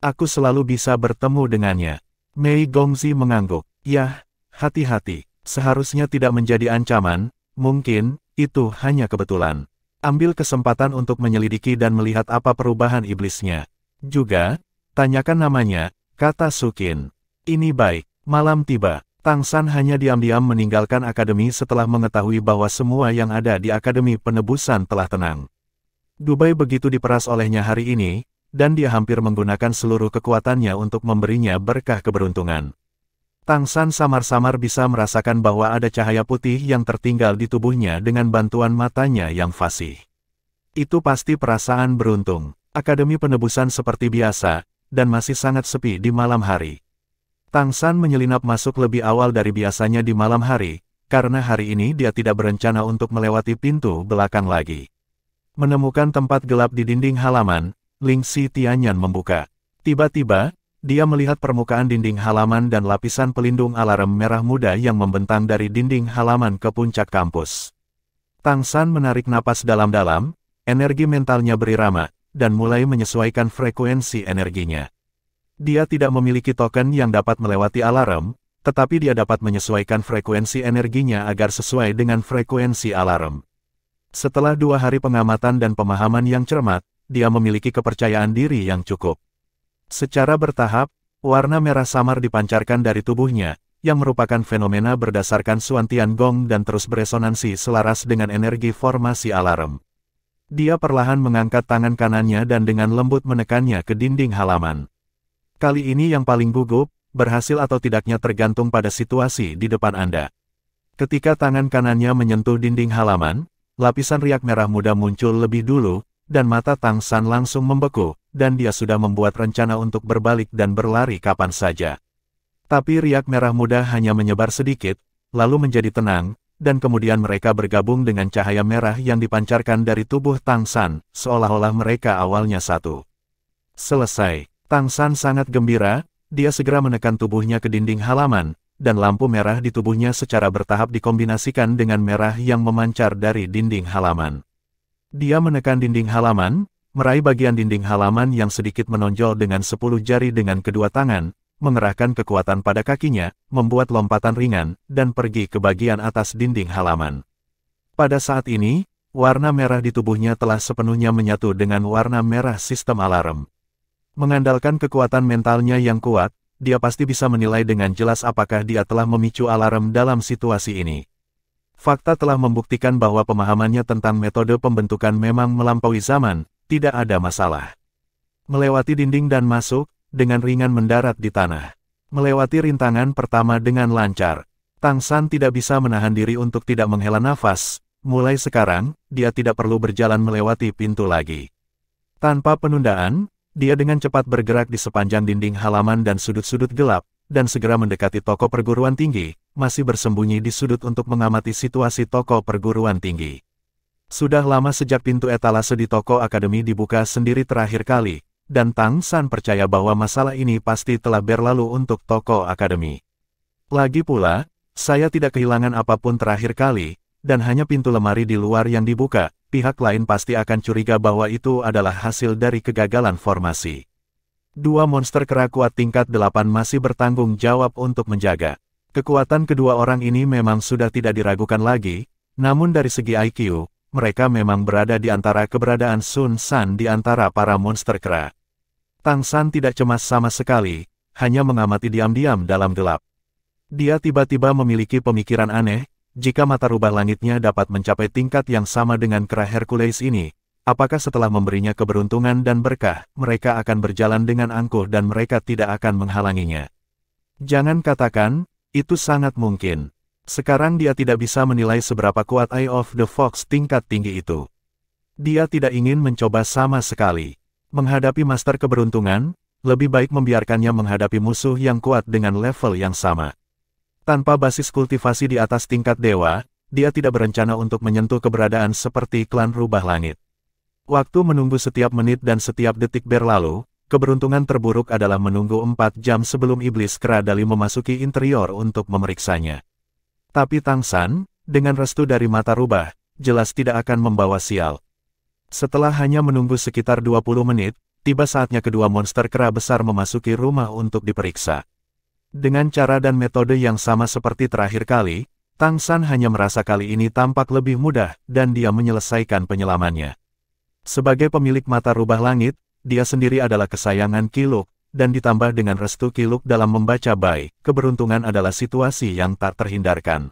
Aku selalu bisa bertemu dengannya. Mei Gongzi mengangguk. Yah, hati-hati. Seharusnya tidak menjadi ancaman, mungkin, itu hanya kebetulan. Ambil kesempatan untuk menyelidiki dan melihat apa perubahan iblisnya. Juga, tanyakan namanya, kata Sukin. Ini baik. Malam tiba. Tang San hanya diam-diam meninggalkan akademi setelah mengetahui bahwa semua yang ada di Akademi Penebusan telah tenang. Dubai begitu diperas olehnya hari ini, dan dia hampir menggunakan seluruh kekuatannya untuk memberinya berkah keberuntungan. Tang San samar-samar bisa merasakan bahwa ada cahaya putih yang tertinggal di tubuhnya dengan bantuan matanya yang fasih. Itu pasti perasaan beruntung. Akademi penebusan seperti biasa, dan masih sangat sepi di malam hari. Tang San menyelinap masuk lebih awal dari biasanya di malam hari, karena hari ini dia tidak berencana untuk melewati pintu belakang lagi. Menemukan tempat gelap di dinding halaman, Ling Si Tianyan membuka. Tiba-tiba, dia melihat permukaan dinding halaman dan lapisan pelindung alarm merah muda yang membentang dari dinding halaman ke puncak kampus. Tang San menarik napas dalam-dalam, energi mentalnya berirama, dan mulai menyesuaikan frekuensi energinya. Dia tidak memiliki token yang dapat melewati alarm, tetapi dia dapat menyesuaikan frekuensi energinya agar sesuai dengan frekuensi alarm. Setelah 2 hari pengamatan dan pemahaman yang cermat, dia memiliki kepercayaan diri yang cukup. Secara bertahap, warna merah samar dipancarkan dari tubuhnya, yang merupakan fenomena berdasarkan Suantian Gong dan terus beresonansi selaras dengan energi formasi alarm. Dia perlahan mengangkat tangan kanannya dan dengan lembut menekannya ke dinding halaman. Kali ini yang paling gugup, berhasil atau tidaknya tergantung pada situasi di depan Anda. Ketika tangan kanannya menyentuh dinding halaman, lapisan riak merah muda muncul lebih dulu, dan mata Tang San langsung membeku, dan dia sudah membuat rencana untuk berbalik dan berlari kapan saja. Tapi riak merah muda hanya menyebar sedikit, lalu menjadi tenang, dan kemudian mereka bergabung dengan cahaya merah yang dipancarkan dari tubuh Tang San, seolah-olah mereka awalnya satu. Selesai. Tang San sangat gembira, dia segera menekan tubuhnya ke dinding halaman, dan lampu merah di tubuhnya secara bertahap dikombinasikan dengan merah yang memancar dari dinding halaman. Dia menekan dinding halaman, meraih bagian dinding halaman yang sedikit menonjol dengan 10 jari dengan kedua tangan, mengerahkan kekuatan pada kakinya, membuat lompatan ringan, dan pergi ke bagian atas dinding halaman. Pada saat ini, warna merah di tubuhnya telah sepenuhnya menyatu dengan warna merah sistem alarm. Mengandalkan kekuatan mentalnya yang kuat, dia pasti bisa menilai dengan jelas apakah dia telah memicu alarm dalam situasi ini. Fakta telah membuktikan bahwa pemahamannya tentang metode pembentukan memang melampaui zaman, tidak ada masalah. Melewati dinding dan masuk, dengan ringan mendarat di tanah. Melewati rintangan pertama dengan lancar. Tang San tidak bisa menahan diri untuk tidak menghela nafas, mulai sekarang, dia tidak perlu berjalan melewati pintu lagi. Tanpa penundaan, dia dengan cepat bergerak di sepanjang dinding halaman dan sudut-sudut gelap, dan segera mendekati toko perguruan tinggi, masih bersembunyi di sudut untuk mengamati situasi toko perguruan tinggi. Sudah lama sejak pintu etalase di toko akademi dibuka sendiri terakhir kali, dan Tang San percaya bahwa masalah ini pasti telah berlalu untuk toko akademi. Lagi pula, saya tidak kehilangan apapun terakhir kali, dan hanya pintu lemari di luar yang dibuka, pihak lain pasti akan curiga bahwa itu adalah hasil dari kegagalan formasi. 2 monster kera kuat tingkat 8 masih bertanggung jawab untuk menjaga. Kekuatan kedua orang ini memang sudah tidak diragukan lagi, namun dari segi IQ, mereka memang berada di antara keberadaan Sun San di antara para monster kera. Tang San tidak cemas sama sekali, hanya mengamati diam-diam dalam gelap. Dia tiba-tiba memiliki pemikiran aneh, jika mata rubah langitnya dapat mencapai tingkat yang sama dengan kera Hercules ini, apakah setelah memberinya keberuntungan dan berkah, mereka akan berjalan dengan angkuh dan mereka tidak akan menghalanginya? Jangan katakan, itu sangat mungkin. Sekarang dia tidak bisa menilai seberapa kuat Eye of the Fox tingkat tinggi itu. Dia tidak ingin mencoba sama sekali. Menghadapi master keberuntungan, lebih baik membiarkannya menghadapi musuh yang kuat dengan level yang sama. Tanpa basis kultivasi di atas tingkat dewa, dia tidak berencana untuk menyentuh keberadaan seperti klan rubah langit. Waktu menunggu setiap menit dan setiap detik berlalu, keberuntungan terburuk adalah menunggu 4 jam sebelum iblis kera Dali memasuki interior untuk memeriksanya. Tapi Tang San, dengan restu dari mata rubah, jelas tidak akan membawa sial. Setelah hanya menunggu sekitar 20 menit, tiba saatnya kedua monster kera besar memasuki rumah untuk diperiksa. Dengan cara dan metode yang sama seperti terakhir kali, Tang San hanya merasa kali ini tampak lebih mudah, dan dia menyelesaikan penyelamannya. Sebagai pemilik mata rubah langit, dia sendiri adalah kesayangan Qiluk, dan ditambah dengan restu Qiluk dalam membaca bai, keberuntungan adalah situasi yang tak terhindarkan.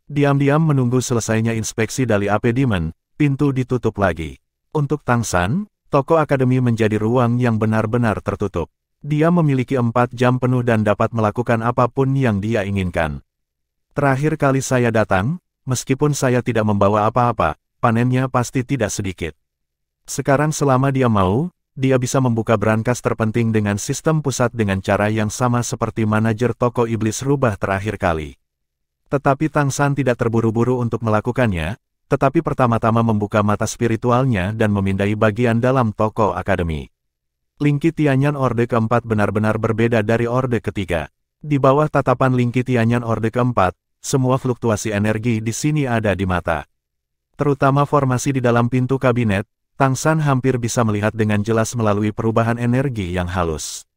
Diam-diam menunggu selesainya inspeksi Dali Ape Demon, pintu ditutup lagi. Untuk Tang San, toko akademi menjadi ruang yang benar-benar tertutup. Dia memiliki 4 jam penuh dan dapat melakukan apapun yang dia inginkan. Terakhir kali saya datang, meskipun saya tidak membawa apa-apa, panennya pasti tidak sedikit. Sekarang selama dia mau, dia bisa membuka brankas terpenting dengan sistem pusat dengan cara yang sama seperti manajer toko iblis rubah terakhir kali. Tetapi Tang San tidak terburu-buru untuk melakukannya, tetapi pertama-tama membuka mata spiritualnya dan memindai bagian dalam toko akademi. Lingki Tianyan Orde keempat benar-benar berbeda dari Orde ketiga. Di bawah tatapan Lingki Tianyan Orde keempat, semua fluktuasi energi di sini ada di mata. Terutama formasi di dalam pintu kabinet, Tang San hampir bisa melihat dengan jelas melalui perubahan energi yang halus.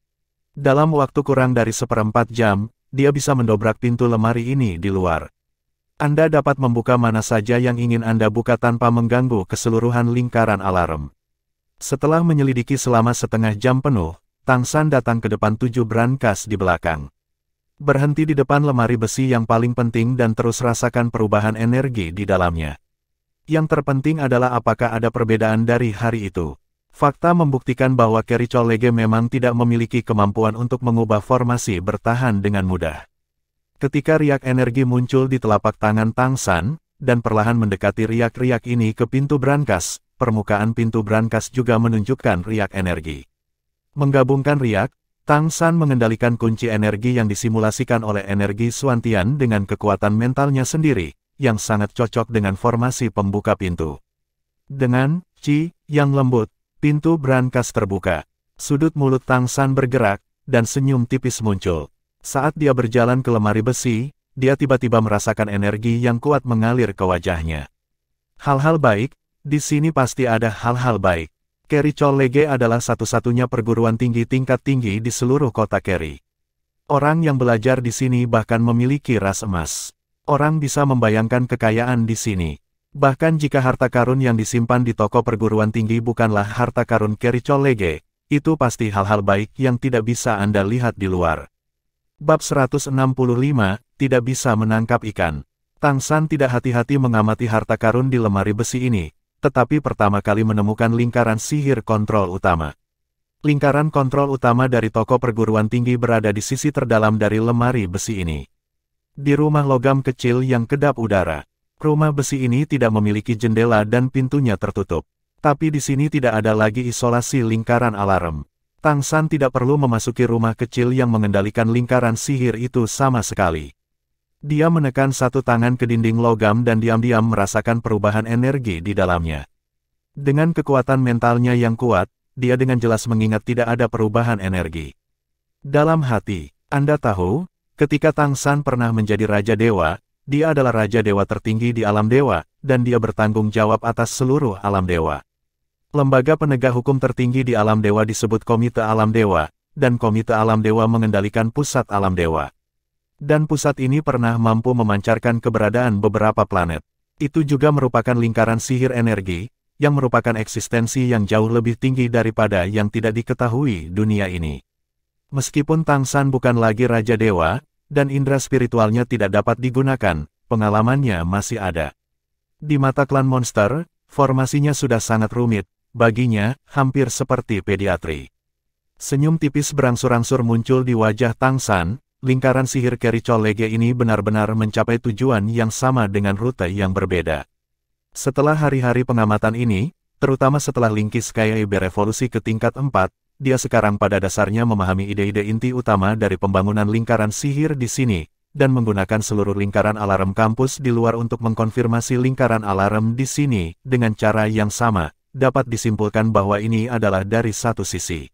Dalam waktu kurang dari 1/4 jam, dia bisa mendobrak pintu lemari ini di luar. Anda dapat membuka mana saja yang ingin Anda buka tanpa mengganggu keseluruhan lingkaran alarm. Setelah menyelidiki selama setengah jam penuh, Tang San datang ke depan 7 brankas di belakang. Berhenti di depan lemari besi yang paling penting dan terus rasakan perubahan energi di dalamnya. Yang terpenting adalah apakah ada perbedaan dari hari itu. Fakta membuktikan bahwa Carry Cholege memang tidak memiliki kemampuan untuk mengubah formasi bertahan dengan mudah. Ketika riak energi muncul di telapak tangan Tang San, dan perlahan mendekati riak-riak ini ke pintu brankas, permukaan pintu brankas juga menunjukkan riak energi. Menggabungkan riak, Tang San mengendalikan kunci energi yang disimulasikan oleh energi Xuantian dengan kekuatan mentalnya sendiri, yang sangat cocok dengan formasi pembuka pintu. Dengan Qi yang lembut, pintu brankas terbuka. Sudut mulut Tang San bergerak, dan senyum tipis muncul. Saat dia berjalan ke lemari besi, dia tiba-tiba merasakan energi yang kuat mengalir ke wajahnya. Hal-hal baik, di sini pasti ada hal-hal baik. Carry Cholege adalah satu-satunya perguruan tinggi tingkat tinggi di seluruh kota Carry. Orang yang belajar di sini bahkan memiliki ras emas. Orang bisa membayangkan kekayaan di sini. Bahkan jika harta karun yang disimpan di toko perguruan tinggi bukanlah harta karun Carry Cholege, itu pasti hal-hal baik yang tidak bisa Anda lihat di luar. Bab 165, tidak bisa menangkap ikan. Tang San tidak hati-hati mengamati harta karun di lemari besi ini, tetapi pertama kali menemukan lingkaran sihir kontrol utama. Lingkaran kontrol utama dari toko perguruan tinggi berada di sisi terdalam dari lemari besi ini. Di rumah logam kecil yang kedap udara. Rumah besi ini tidak memiliki jendela dan pintunya tertutup. Tapi di sini tidak ada lagi isolasi lingkaran alarm. Tang San tidak perlu memasuki rumah kecil yang mengendalikan lingkaran sihir itu sama sekali. Dia menekan satu tangan ke dinding logam dan diam-diam merasakan perubahan energi di dalamnya. Dengan kekuatan mentalnya yang kuat, dia dengan jelas mengingat tidak ada perubahan energi. Dalam hati, Anda tahu, ketika Tang San pernah menjadi Raja Dewa, dia adalah Raja Dewa tertinggi di alam dewa, dan dia bertanggung jawab atas seluruh alam dewa. Lembaga penegak hukum tertinggi di alam dewa disebut Komite Alam Dewa, dan Komite Alam Dewa mengendalikan pusat alam dewa. Dan pusat ini pernah mampu memancarkan keberadaan beberapa planet. Itu juga merupakan lingkaran sihir energi, yang merupakan eksistensi yang jauh lebih tinggi daripada yang tidak diketahui dunia ini. Meskipun Tang San bukan lagi Raja Dewa, dan indera spiritualnya tidak dapat digunakan, pengalamannya masih ada. Di mata klan monster, formasinya sudah sangat rumit, baginya, hampir seperti pediatri. Senyum tipis berangsur-angsur muncul di wajah Tang San, lingkaran sihir Carry Cholege ini benar-benar mencapai tujuan yang sama dengan rute yang berbeda. Setelah hari-hari pengamatan ini, terutama setelah Lingki Sky berevolusi ke tingkat 4, dia sekarang pada dasarnya memahami ide-ide inti utama dari pembangunan lingkaran sihir di sini, dan menggunakan seluruh lingkaran alarm kampus di luar untuk mengkonfirmasi lingkaran alarm di sini, dengan cara yang sama, dapat disimpulkan bahwa ini adalah dari satu sisi.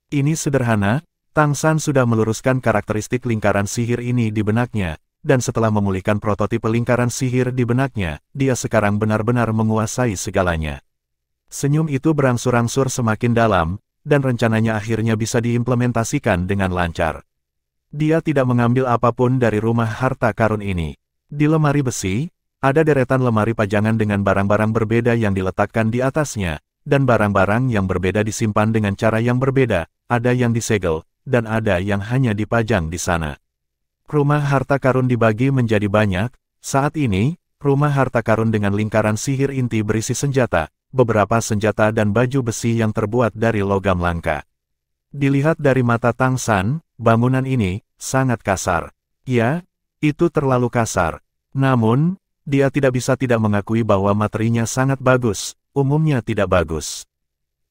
Ini sederhana, Tang San sudah meluruskan karakteristik lingkaran sihir ini di benaknya, dan setelah memulihkan prototipe lingkaran sihir di benaknya, dia sekarang benar-benar menguasai segalanya. Senyum itu berangsur-angsur semakin dalam, dan rencananya akhirnya bisa diimplementasikan dengan lancar. Dia tidak mengambil apapun dari rumah harta karun ini. Di lemari besi, ada deretan lemari pajangan dengan barang-barang berbeda yang diletakkan di atasnya, dan barang-barang yang berbeda disimpan dengan cara yang berbeda, ada yang disegel, dan ada yang hanya dipajang di sana. Rumah harta karun dibagi menjadi banyak. Saat ini, rumah harta karun dengan lingkaran sihir inti berisi senjata, beberapa senjata dan baju besi yang terbuat dari logam langka. Dilihat dari mata Tang San, bangunan ini sangat kasar. Ya, itu terlalu kasar. Namun, dia tidak bisa tidak mengakui bahwa materinya sangat bagus, umumnya tidak bagus.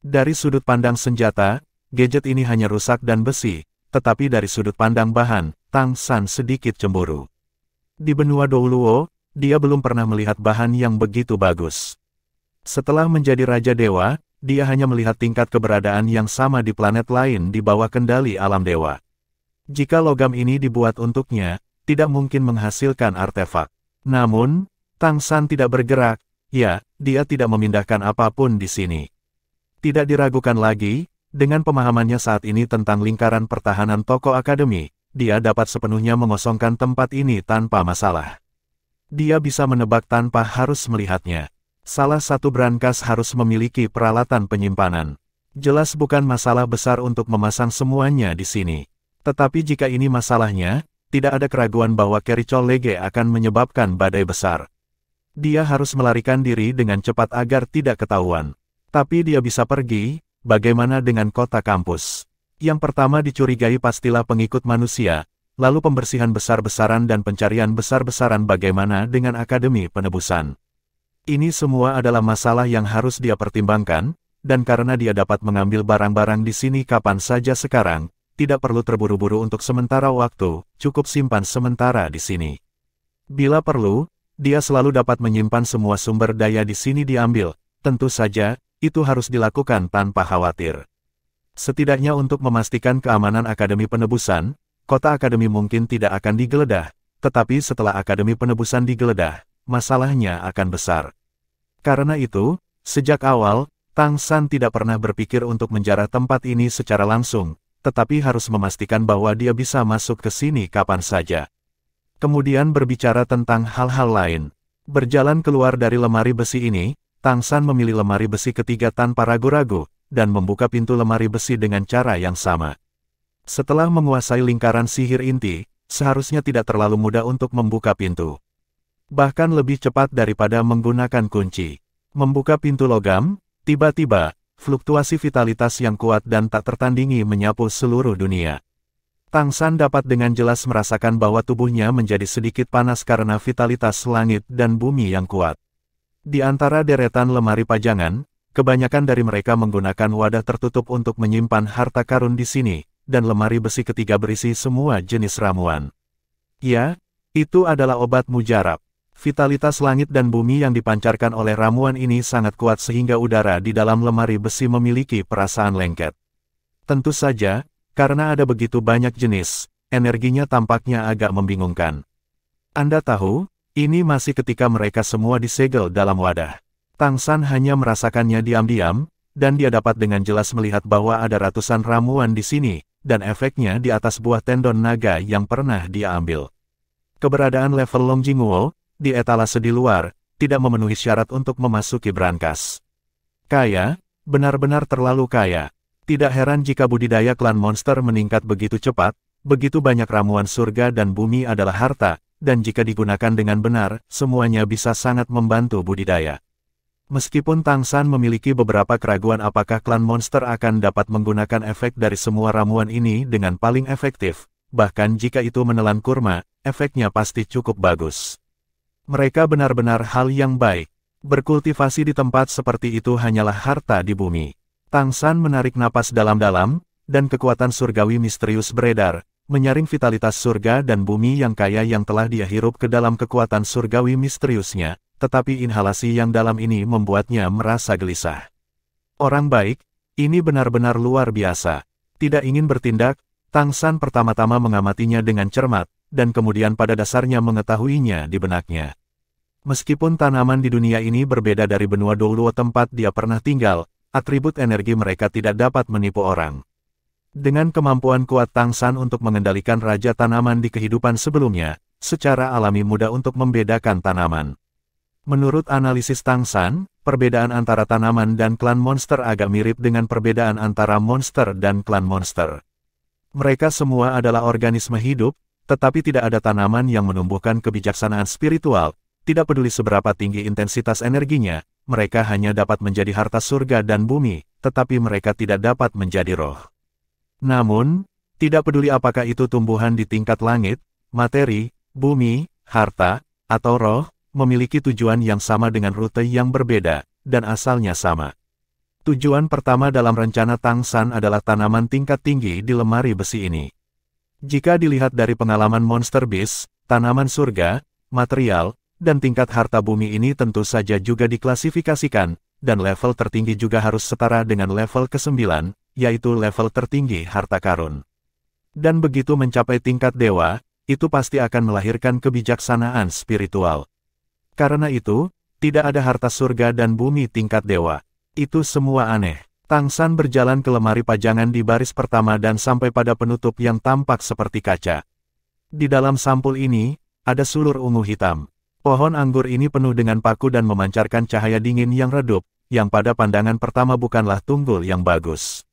Dari sudut pandang senjata, gadget ini hanya rusak dan besi, tetapi dari sudut pandang bahan, Tang San sedikit cemburu. Di benua Douluo, dia belum pernah melihat bahan yang begitu bagus. Setelah menjadi Raja Dewa, dia hanya melihat tingkat keberadaan yang sama di planet lain di bawah kendali alam dewa. Jika logam ini dibuat untuknya, tidak mungkin menghasilkan artefak. Namun, Tang San tidak bergerak, ya, dia tidak memindahkan apapun di sini. Tidak diragukan lagi, dengan pemahamannya saat ini tentang lingkaran pertahanan toko akademi, dia dapat sepenuhnya mengosongkan tempat ini tanpa masalah. Dia bisa menebak tanpa harus melihatnya. Salah satu brankas harus memiliki peralatan penyimpanan. Jelas bukan masalah besar untuk memasang semuanya di sini. Tetapi jika ini masalahnya, tidak ada keraguan bahwa Kericol Lege akan menyebabkan badai besar. Dia harus melarikan diri dengan cepat agar tidak ketahuan. Tapi dia bisa pergi, bagaimana dengan kota kampus? Yang pertama dicurigai pastilah pengikut manusia, lalu pembersihan besar-besaran dan pencarian besar-besaran bagaimana dengan Akademi Penebusan. Ini semua adalah masalah yang harus dia pertimbangkan, dan karena dia dapat mengambil barang-barang di sini kapan saja sekarang, tidak perlu terburu-buru untuk sementara waktu, cukup simpan sementara di sini. Bila perlu, dia selalu dapat menyimpan semua sumber daya di sini diambil, tentu saja, itu harus dilakukan tanpa khawatir. Setidaknya untuk memastikan keamanan Akademi Penebusan, kota Akademi mungkin tidak akan digeledah, tetapi setelah Akademi Penebusan digeledah, masalahnya akan besar. Karena itu, sejak awal, Tang San tidak pernah berpikir untuk menjarah tempat ini secara langsung, tetapi harus memastikan bahwa dia bisa masuk ke sini kapan saja. Kemudian berbicara tentang hal-hal lain. Berjalan keluar dari lemari besi ini, Tang San memilih lemari besi ketiga tanpa ragu-ragu, dan membuka pintu lemari besi dengan cara yang sama. Setelah menguasai lingkaran sihir inti, seharusnya tidak terlalu mudah untuk membuka pintu. Bahkan lebih cepat daripada menggunakan kunci. Membuka pintu logam, tiba-tiba, fluktuasi vitalitas yang kuat dan tak tertandingi menyapu seluruh dunia. Tang San dapat dengan jelas merasakan bahwa tubuhnya menjadi sedikit panas karena vitalitas langit dan bumi yang kuat. Di antara deretan lemari pajangan, kebanyakan dari mereka menggunakan wadah tertutup untuk menyimpan harta karun di sini, dan lemari besi ketiga berisi semua jenis ramuan. Ya, itu adalah obat mujarab. Vitalitas langit dan bumi yang dipancarkan oleh ramuan ini sangat kuat sehingga udara di dalam lemari besi memiliki perasaan lengket. Tentu saja, karena ada begitu banyak jenis, energinya tampaknya agak membingungkan. Anda tahu, ini masih ketika mereka semua disegel dalam wadah. Tang San hanya merasakannya diam-diam, dan dia dapat dengan jelas melihat bahwa ada ratusan ramuan di sini, dan efeknya di atas buah tendon naga yang pernah dia ambil. Keberadaan level Long Jingguo di etalase di luar, tidak memenuhi syarat untuk memasuki brankas. Kaya, benar-benar terlalu kaya. Tidak heran jika budidaya klan monster meningkat begitu cepat, begitu banyak ramuan surga dan bumi adalah harta, dan jika digunakan dengan benar, semuanya bisa sangat membantu budidaya. Meskipun Tang San memiliki beberapa keraguan apakah klan monster akan dapat menggunakan efek dari semua ramuan ini dengan paling efektif, bahkan jika itu menelan kurma, efeknya pasti cukup bagus. Mereka benar-benar hal yang baik. Berkultivasi di tempat seperti itu hanyalah harta di bumi. Tang San menarik napas dalam-dalam, dan kekuatan surgawi misterius beredar, menyaring vitalitas surga dan bumi yang kaya yang telah dia hirup ke dalam kekuatan surgawi misteriusnya, tetapi inhalasi yang dalam ini membuatnya merasa gelisah. Orang baik, ini benar-benar luar biasa. Tidak ingin bertindak, Tang San pertama-tama mengamatinya dengan cermat, dan kemudian pada dasarnya mengetahuinya di benaknya. Meskipun tanaman di dunia ini berbeda dari benua Douluo tempat dia pernah tinggal, atribut energi mereka tidak dapat menipu orang. Dengan kemampuan kuat Tang San untuk mengendalikan raja tanaman di kehidupan sebelumnya, secara alami mudah untuk membedakan tanaman. Menurut analisis Tang San, perbedaan antara tanaman dan klan monster agak mirip dengan perbedaan antara monster dan klan monster. Mereka semua adalah organisme hidup, tetapi tidak ada tanaman yang menumbuhkan kebijaksanaan spiritual. Tidak peduli seberapa tinggi intensitas energinya, mereka hanya dapat menjadi harta surga dan bumi, tetapi mereka tidak dapat menjadi roh. Namun, tidak peduli apakah itu tumbuhan di tingkat langit, materi, bumi, harta, atau roh, memiliki tujuan yang sama dengan rute yang berbeda, dan asalnya sama. Tujuan pertama dalam rencana Tang San adalah tanaman tingkat tinggi di lemari besi ini. Jika dilihat dari pengalaman Monster Beast, tanaman surga, material, dan tingkat harta bumi ini tentu saja juga diklasifikasikan, dan level tertinggi juga harus setara dengan level ke-9, yaitu level tertinggi harta karun. Dan begitu mencapai tingkat dewa, itu pasti akan melahirkan kebijaksanaan spiritual. Karena itu, tidak ada harta surga dan bumi tingkat dewa. Itu semua aneh. Tang San berjalan ke lemari pajangan di baris pertama dan sampai pada penutup yang tampak seperti kaca. Di dalam sampul ini, ada sulur ungu hitam. Pohon anggur ini penuh dengan paku dan memancarkan cahaya dingin yang redup, yang pada pandangan pertama bukanlah tunggul yang bagus.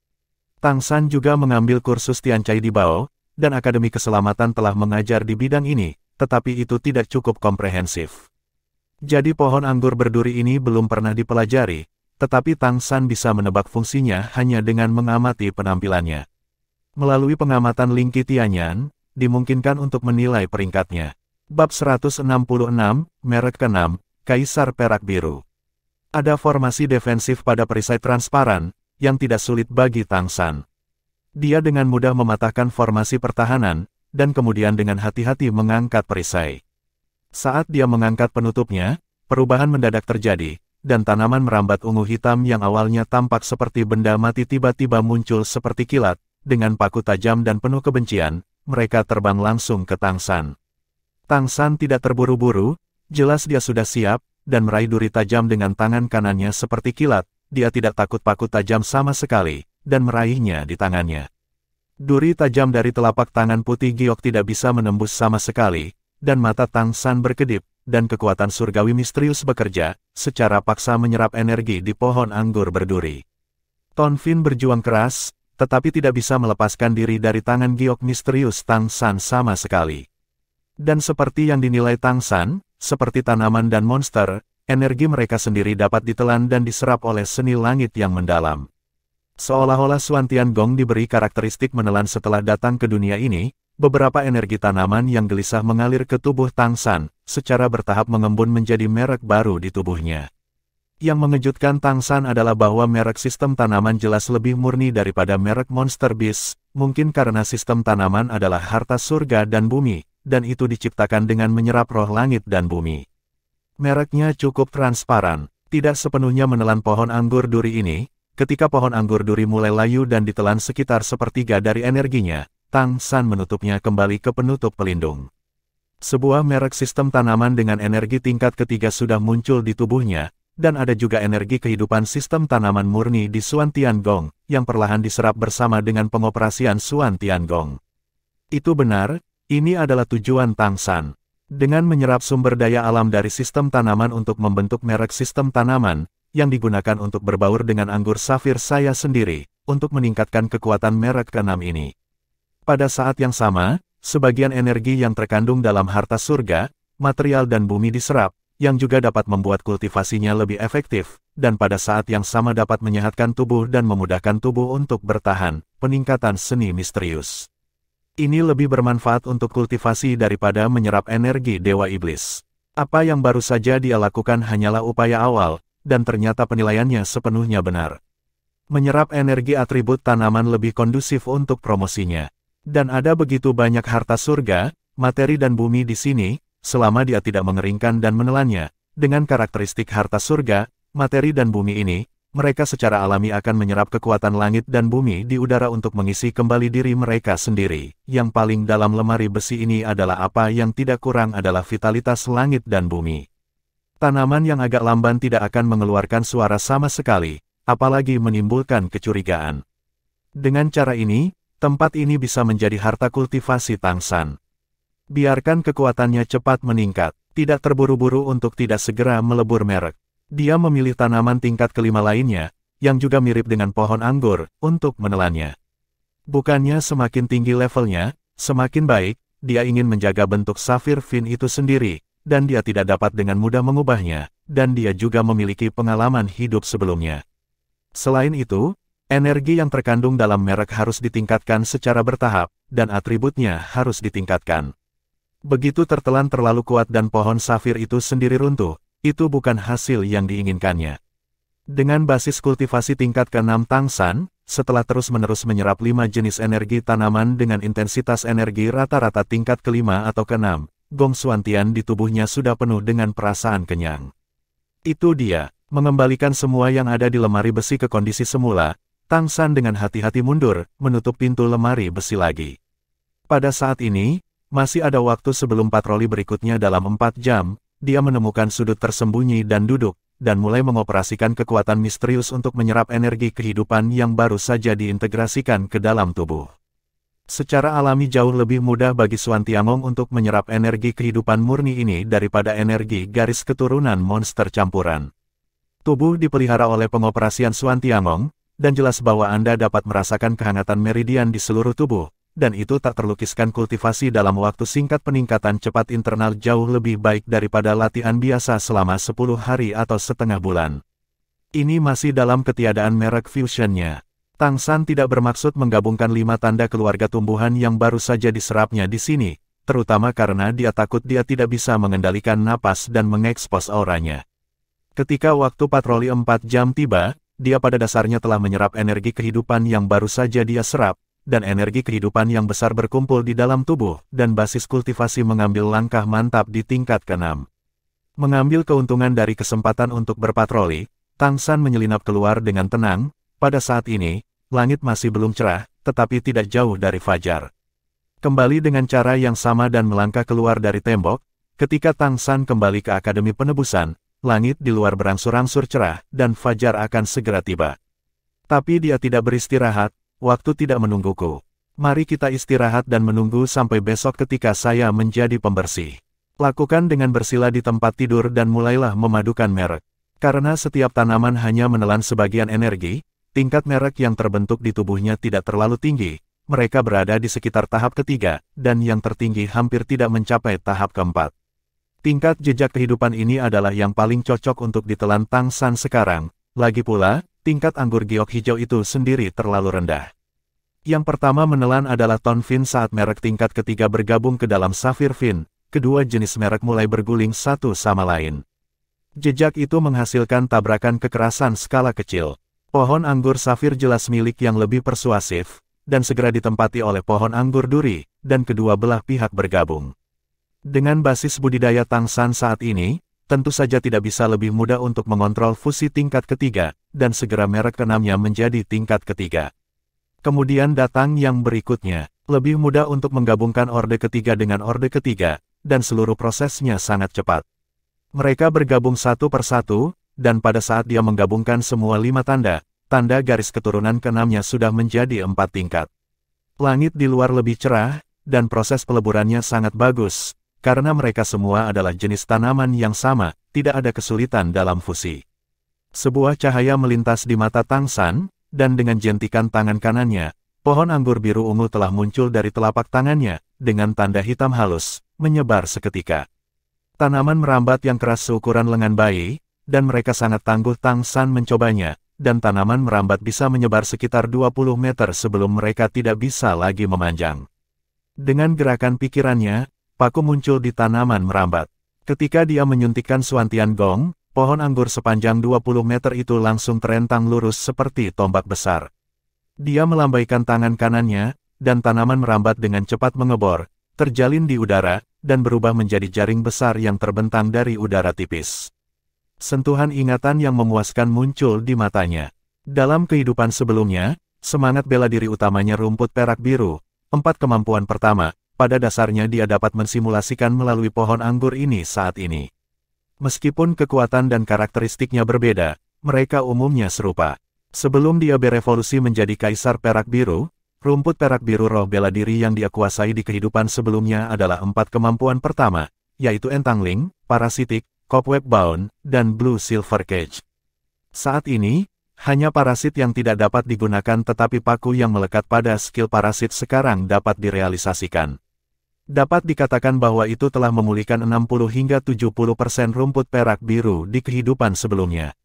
Tang San juga mengambil kursus Tiancai di Bao, dan Akademi Keselamatan telah mengajar di bidang ini, tetapi itu tidak cukup komprehensif. Jadi pohon anggur berduri ini belum pernah dipelajari, tetapi Tang San bisa menebak fungsinya hanya dengan mengamati penampilannya. Melalui pengamatan Lingqi Tianyan, dimungkinkan untuk menilai peringkatnya. Bab 166, merek ke-6, Kaisar Perak Biru. Ada formasi defensif pada perisai transparan, yang tidak sulit bagi Tang San. Dia dengan mudah mematahkan formasi pertahanan, dan kemudian dengan hati-hati mengangkat perisai. Saat dia mengangkat penutupnya, perubahan mendadak terjadi, dan tanaman merambat ungu hitam yang awalnya tampak seperti benda mati tiba-tiba muncul seperti kilat, dengan paku tajam dan penuh kebencian, mereka terbang langsung ke Tang San. Tang San tidak terburu-buru, jelas dia sudah siap, dan meraih duri tajam dengan tangan kanannya seperti kilat, dia tidak takut paku tajam sama sekali, dan meraihnya di tangannya. Duri tajam dari telapak tangan putih giok tidak bisa menembus sama sekali, dan mata Tang San berkedip, dan kekuatan surgawi misterius bekerja, secara paksa menyerap energi di pohon anggur berduri. Ton Fin berjuang keras, tetapi tidak bisa melepaskan diri dari tangan giok misterius Tang San sama sekali. Dan seperti yang dinilai Tang San, seperti tanaman dan monster, energi mereka sendiri dapat ditelan dan diserap oleh seni langit yang mendalam. Seolah-olah Xuan Tiangong diberi karakteristik menelan setelah datang ke dunia ini, beberapa energi tanaman yang gelisah mengalir ke tubuh Tang San, secara bertahap mengembun menjadi merek baru di tubuhnya. Yang mengejutkan Tang San adalah bahwa merek sistem tanaman jelas lebih murni daripada merek Monster Beast, mungkin karena sistem tanaman adalah harta surga dan bumi, dan itu diciptakan dengan menyerap roh langit dan bumi. Mereknya cukup transparan, tidak sepenuhnya menelan pohon anggur duri ini. Ketika pohon anggur duri mulai layu dan ditelan sekitar sepertiga dari energinya, Tang San menutupnya kembali ke penutup pelindung. Sebuah merek sistem tanaman dengan energi tingkat ketiga sudah muncul di tubuhnya, dan ada juga energi kehidupan sistem tanaman murni di Xuan Tiangong, yang perlahan diserap bersama dengan pengoperasian Xuan Tiangong. Itu benar. Ini adalah tujuan Tang San. Dengan menyerap sumber daya alam dari sistem tanaman untuk membentuk merek sistem tanaman, yang digunakan untuk berbaur dengan anggur safir saya sendiri, untuk meningkatkan kekuatan merek ke-6 ini. Pada saat yang sama, sebagian energi yang terkandung dalam harta surga, material dan bumi diserap, yang juga dapat membuat kultivasinya lebih efektif, dan pada saat yang sama dapat menyehatkan tubuh dan memudahkan tubuh untuk bertahan, peningkatan seni misterius. Ini lebih bermanfaat untuk kultivasi daripada menyerap energi Dewa Iblis. Apa yang baru saja dia lakukan hanyalah upaya awal, dan ternyata penilaiannya sepenuhnya benar. Menyerap energi atribut tanaman lebih kondusif untuk promosinya. Dan ada begitu banyak harta surga, materi dan bumi di sini, selama dia tidak mengeringkan dan menelannya. Dengan karakteristik harta surga, materi dan bumi ini, mereka secara alami akan menyerap kekuatan langit dan bumi di udara untuk mengisi kembali diri mereka sendiri. Yang paling dalam lemari besi ini adalah apa yang tidak kurang adalah vitalitas langit dan bumi. Tanaman yang agak lamban tidak akan mengeluarkan suara sama sekali, apalagi menimbulkan kecurigaan. Dengan cara ini, tempat ini bisa menjadi harta kultivasi Tang San. Biarkan kekuatannya cepat meningkat, tidak terburu-buru untuk tidak segera melebur merek. Dia memilih tanaman tingkat kelima lainnya, yang juga mirip dengan pohon anggur, untuk menelannya. Bukannya semakin tinggi levelnya, semakin baik, dia ingin menjaga bentuk safir fin itu sendiri, dan dia tidak dapat dengan mudah mengubahnya, dan dia juga memiliki pengalaman hidup sebelumnya. Selain itu, Energi yang terkandung dalam merek harus ditingkatkan secara bertahap, dan atributnya harus ditingkatkan. Begitu tertelan terlalu kuat dan pohon safir itu sendiri runtuh, itu bukan hasil yang diinginkannya. Dengan basis kultivasi tingkat ke-6 Tangsan, setelah terus-menerus menyerap 5 jenis energi tanaman dengan intensitas energi rata-rata tingkat ke-5 atau ke-6, Gong Xuantian di tubuhnya sudah penuh dengan perasaan kenyang. Itu dia, mengembalikan semua yang ada di lemari besi ke kondisi semula. Tangsan dengan hati-hati mundur, menutup pintu lemari besi lagi. Pada saat ini, masih ada waktu sebelum patroli berikutnya dalam 4 jam, dia menemukan sudut tersembunyi dan duduk, dan mulai mengoperasikan kekuatan misterius untuk menyerap energi kehidupan yang baru saja diintegrasikan ke dalam tubuh. Secara alami jauh lebih mudah bagi Xuantiangong untuk menyerap energi kehidupan murni ini daripada energi garis keturunan monster campuran. Tubuh dipelihara oleh pengoperasian Xuantiangong, dan jelas bahwa Anda dapat merasakan kehangatan meridian di seluruh tubuh, dan itu tak terlukiskan kultivasi dalam waktu singkat. Peningkatan cepat internal jauh lebih baik daripada latihan biasa selama 10 hari atau setengah bulan. Ini masih dalam ketiadaan merek fusionnya. Tangsan tidak bermaksud menggabungkan 5 tanda keluarga tumbuhan yang baru saja diserapnya di sini, terutama karena dia takut dia tidak bisa mengendalikan napas dan mengekspos auranya. Ketika waktu patroli 4 jam tiba, dia pada dasarnya telah menyerap energi kehidupan yang baru saja dia serap, dan energi kehidupan yang besar berkumpul di dalam tubuh, dan basis kultivasi mengambil langkah mantap di tingkat ke-6. Mengambil keuntungan dari kesempatan untuk berpatroli, Tangsan menyelinap keluar dengan tenang. Pada saat ini, langit masih belum cerah, tetapi tidak jauh dari fajar. Kembali dengan cara yang sama dan melangkah keluar dari tembok, ketika Tangsan kembali ke Akademi Penebusan, langit di luar berangsur-angsur cerah, dan fajar akan segera tiba. Tapi dia tidak beristirahat, waktu tidak menungguku. Mari kita istirahat dan menunggu sampai besok ketika saya menjadi pembersih. Lakukan dengan bersila di tempat tidur dan mulailah memadukan merek. Karena setiap tanaman hanya menelan sebagian energi, tingkat merek yang terbentuk di tubuhnya tidak terlalu tinggi. Mereka berada di sekitar tahap ketiga, dan yang tertinggi hampir tidak mencapai tahap keempat. Tingkat jejak kehidupan ini adalah yang paling cocok untuk ditelan Tangsan sekarang. Lagi pula, tingkat anggur giok hijau itu sendiri terlalu rendah. Yang pertama menelan adalah Ton Fin saat merek tingkat ketiga bergabung ke dalam Safir Fin. Kedua jenis merek mulai berguling satu sama lain. Jejak itu menghasilkan tabrakan kekerasan skala kecil. Pohon anggur Safir jelas milik yang lebih persuasif, dan segera ditempati oleh pohon anggur duri, dan kedua belah pihak bergabung. Dengan basis budidaya Tangsan saat ini, tentu saja tidak bisa lebih mudah untuk mengontrol fusi tingkat ketiga, dan segera merek ke-6-nya menjadi tingkat ketiga. Kemudian datang yang berikutnya, lebih mudah untuk menggabungkan orde ketiga dengan orde ketiga, dan seluruh prosesnya sangat cepat. Mereka bergabung satu persatu, dan pada saat dia menggabungkan semua 5 tanda, tanda garis keturunan ke-6-nya sudah menjadi 4 tingkat. Langit di luar lebih cerah, dan proses peleburannya sangat bagus. Karena mereka semua adalah jenis tanaman yang sama, tidak ada kesulitan dalam fusi. Sebuah cahaya melintas di mata Tangsan, dan dengan jentikan tangan kanannya, pohon anggur biru ungu telah muncul dari telapak tangannya, dengan tanda hitam halus, menyebar seketika. Tanaman merambat yang keras seukuran lengan bayi, dan mereka sangat tangguh. Tangsan mencobanya, dan tanaman merambat bisa menyebar sekitar 20 meter sebelum mereka tidak bisa lagi memanjang. Dengan gerakan pikirannya, paku muncul di tanaman merambat. Ketika dia menyuntikkan Xuantiangong, pohon anggur sepanjang 20 meter itu langsung terentang lurus seperti tombak besar. Dia melambaikan tangan kanannya, dan tanaman merambat dengan cepat mengebor, terjalin di udara, dan berubah menjadi jaring besar yang terbentang dari udara tipis. Sentuhan ingatan yang memuaskan muncul di matanya. Dalam kehidupan sebelumnya, semangat bela diri utamanya rumput perak biru. 4 kemampuan pertama. Pada dasarnya dia dapat mensimulasikan melalui pohon anggur ini saat ini. Meskipun kekuatan dan karakteristiknya berbeda, mereka umumnya serupa. Sebelum dia berevolusi menjadi kaisar perak biru, rumput perak biru roh bela diri yang dia kuasai di kehidupan sebelumnya adalah 4 kemampuan pertama, yaitu Entangling, Parasitik, Cobweb Bound, dan Blue Silver Cage. Saat ini, hanya parasit yang tidak dapat digunakan tetapi paku yang melekat pada skill parasit sekarang dapat direalisasikan. Dapat dikatakan bahwa itu telah memulihkan 60 hingga 70% rumput perak biru di kehidupan sebelumnya.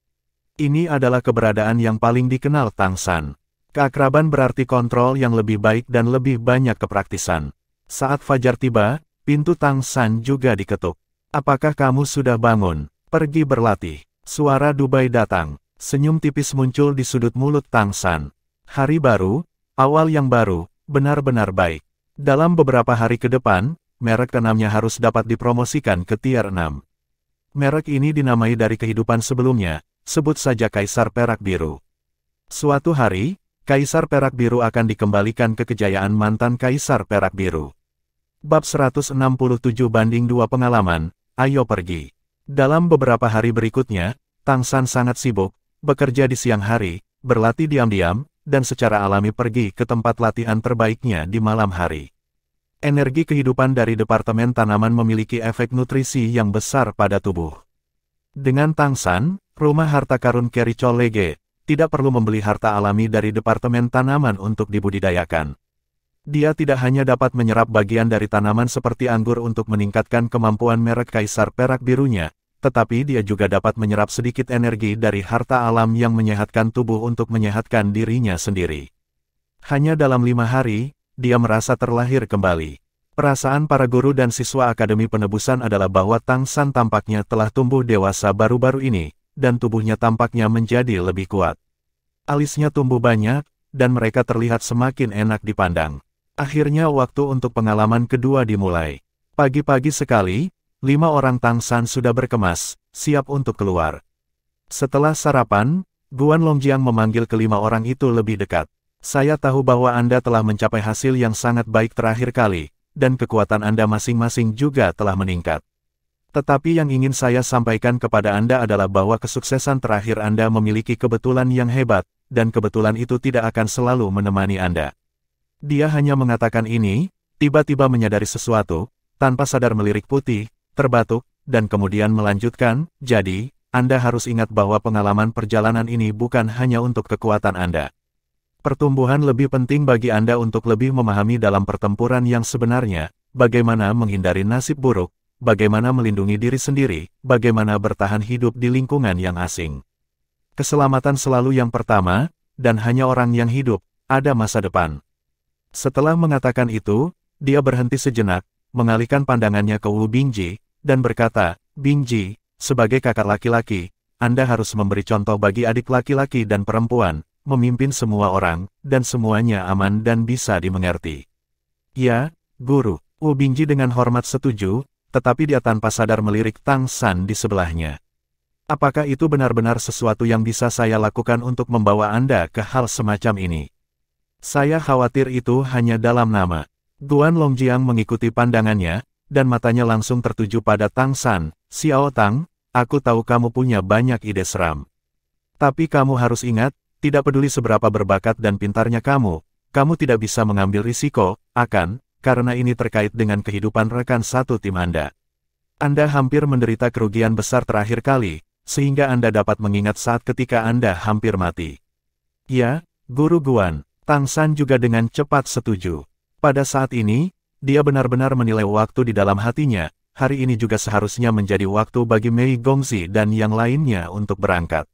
Ini adalah keberadaan yang paling dikenal Tangsan. Keakraban berarti kontrol yang lebih baik dan lebih banyak kepraktisan. Saat fajar tiba, pintu Tang San juga diketuk. Apakah kamu sudah bangun? Pergi berlatih. Suara Dubai datang. Senyum tipis muncul di sudut mulut Tang San. Hari baru, awal yang baru, benar-benar baik. Dalam beberapa hari ke depan, merek ke-6-nya harus dapat dipromosikan ke tier 6. Merek ini dinamai dari kehidupan sebelumnya, sebut saja Kaisar Perak Biru. Suatu hari, Kaisar Perak Biru akan dikembalikan ke kejayaan mantan Kaisar Perak Biru. Bab 167-2 pengalaman, ayo pergi. Dalam beberapa hari berikutnya, Tang San sangat sibuk, bekerja di siang hari, berlatih diam-diam, dan secara alami pergi ke tempat latihan terbaiknya di malam hari. Energi kehidupan dari Departemen Tanaman memiliki efek nutrisi yang besar pada tubuh. Dengan Tang San, rumah harta karun Kericol Lege, tidak perlu membeli harta alami dari Departemen Tanaman untuk dibudidayakan. Dia tidak hanya dapat menyerap bagian dari tanaman seperti anggur untuk meningkatkan kemampuan merek Kaisar Perak Birunya, tetapi dia juga dapat menyerap sedikit energi dari harta alam yang menyehatkan tubuh untuk menyehatkan dirinya sendiri. Hanya dalam 5 hari, dia merasa terlahir kembali. Perasaan para guru dan siswa Akademi Penebusan adalah bahwa Tang San tampaknya telah tumbuh dewasa baru-baru ini, dan tubuhnya tampaknya menjadi lebih kuat. Alisnya tumbuh banyak, dan mereka terlihat semakin enak dipandang. Akhirnya waktu untuk pengalaman kedua dimulai. Pagi-pagi sekali, 5 orang Tang San sudah berkemas, siap untuk keluar. Setelah sarapan, Guan Longjiang memanggil kelima orang itu lebih dekat. Saya tahu bahwa Anda telah mencapai hasil yang sangat baik terakhir kali, dan kekuatan Anda masing-masing juga telah meningkat. Tetapi yang ingin saya sampaikan kepada Anda adalah bahwa kesuksesan terakhir Anda memiliki kebetulan yang hebat, dan kebetulan itu tidak akan selalu menemani Anda. Dia hanya mengatakan ini, tiba-tiba menyadari sesuatu, tanpa sadar melirik putih, terbatuk, dan kemudian melanjutkan, jadi, Anda harus ingat bahwa pengalaman perjalanan ini bukan hanya untuk kekuatan Anda. Pertumbuhan lebih penting bagi Anda untuk lebih memahami dalam pertempuran yang sebenarnya, bagaimana menghindari nasib buruk, bagaimana melindungi diri sendiri, bagaimana bertahan hidup di lingkungan yang asing. Keselamatan selalu yang pertama, dan hanya orang yang hidup, ada masa depan. Setelah mengatakan itu, dia berhenti sejenak, mengalihkan pandangannya ke Wu Bingji, dan berkata, Bingji, sebagai kakak laki-laki, Anda harus memberi contoh bagi adik laki-laki dan perempuan, memimpin semua orang, dan semuanya aman dan bisa dimengerti. Ya, Guru, Wu Bingji dengan hormat setuju, tetapi dia tanpa sadar melirik Tang San di sebelahnya. Apakah itu benar-benar sesuatu yang bisa saya lakukan untuk membawa Anda ke hal semacam ini? Saya khawatir itu hanya dalam nama. Guan Longjiang mengikuti pandangannya, dan matanya langsung tertuju pada Tang San. Xiao Tang, aku tahu kamu punya banyak ide seram. Tapi kamu harus ingat, tidak peduli seberapa berbakat dan pintarnya kamu tidak bisa mengambil risiko, karena ini terkait dengan kehidupan rekan satu tim Anda. Anda hampir menderita kerugian besar terakhir kali, sehingga Anda dapat mengingat saat ketika Anda hampir mati. Ya, Guru Guan. Tang San juga dengan cepat setuju. Pada saat ini, dia benar-benar menilai waktu di dalam hatinya, hari ini juga seharusnya menjadi waktu bagi Mei Gongzi dan yang lainnya untuk berangkat.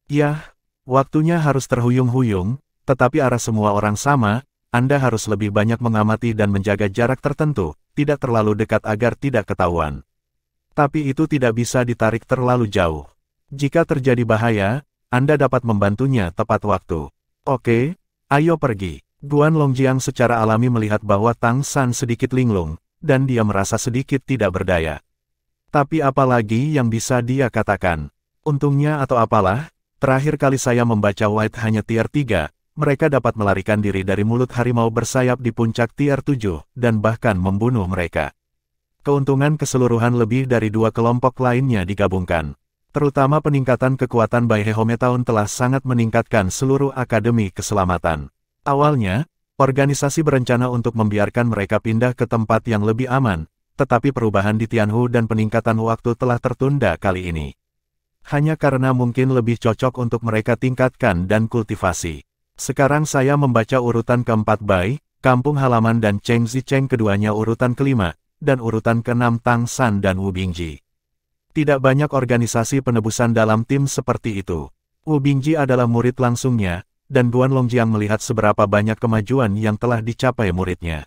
Ya, waktunya harus terhuyung-huyung, tetapi arah semua orang sama, Anda harus lebih banyak mengamati dan menjaga jarak tertentu, tidak terlalu dekat agar tidak ketahuan. Tapi itu tidak bisa ditarik terlalu jauh. Jika terjadi bahaya, Anda dapat membantunya tepat waktu. Oke. Ayo pergi. Guan Longjiang secara alami melihat bahwa Tang San sedikit linglung, dan dia merasa sedikit tidak berdaya. Tapi apalagi yang bisa dia katakan? Untungnya atau apalah, terakhir kali saya membaca White hanya tier 3, mereka dapat melarikan diri dari mulut harimau bersayap di puncak tier 7, dan bahkan membunuh mereka. Keuntungan keseluruhan lebih dari 2 kelompok lainnya digabungkan. Terutama peningkatan kekuatan Bai Hehometaun telah sangat meningkatkan seluruh akademi keselamatan. Awalnya, organisasi berencana untuk membiarkan mereka pindah ke tempat yang lebih aman, tetapi perubahan di Tianhu dan peningkatan waktu telah tertunda kali ini. Hanya karena mungkin lebih cocok untuk mereka tingkatkan dan kultivasi. Sekarang saya membaca urutan keempat Bai, kampung halaman dan Cheng Zicheng keduanya urutan kelima, dan urutan keenam Tang San dan Wu Bingji. Tidak banyak organisasi penebusan dalam tim seperti itu. Wu Bingji adalah murid langsungnya, dan Guan Longjiang melihat seberapa banyak kemajuan yang telah dicapai muridnya.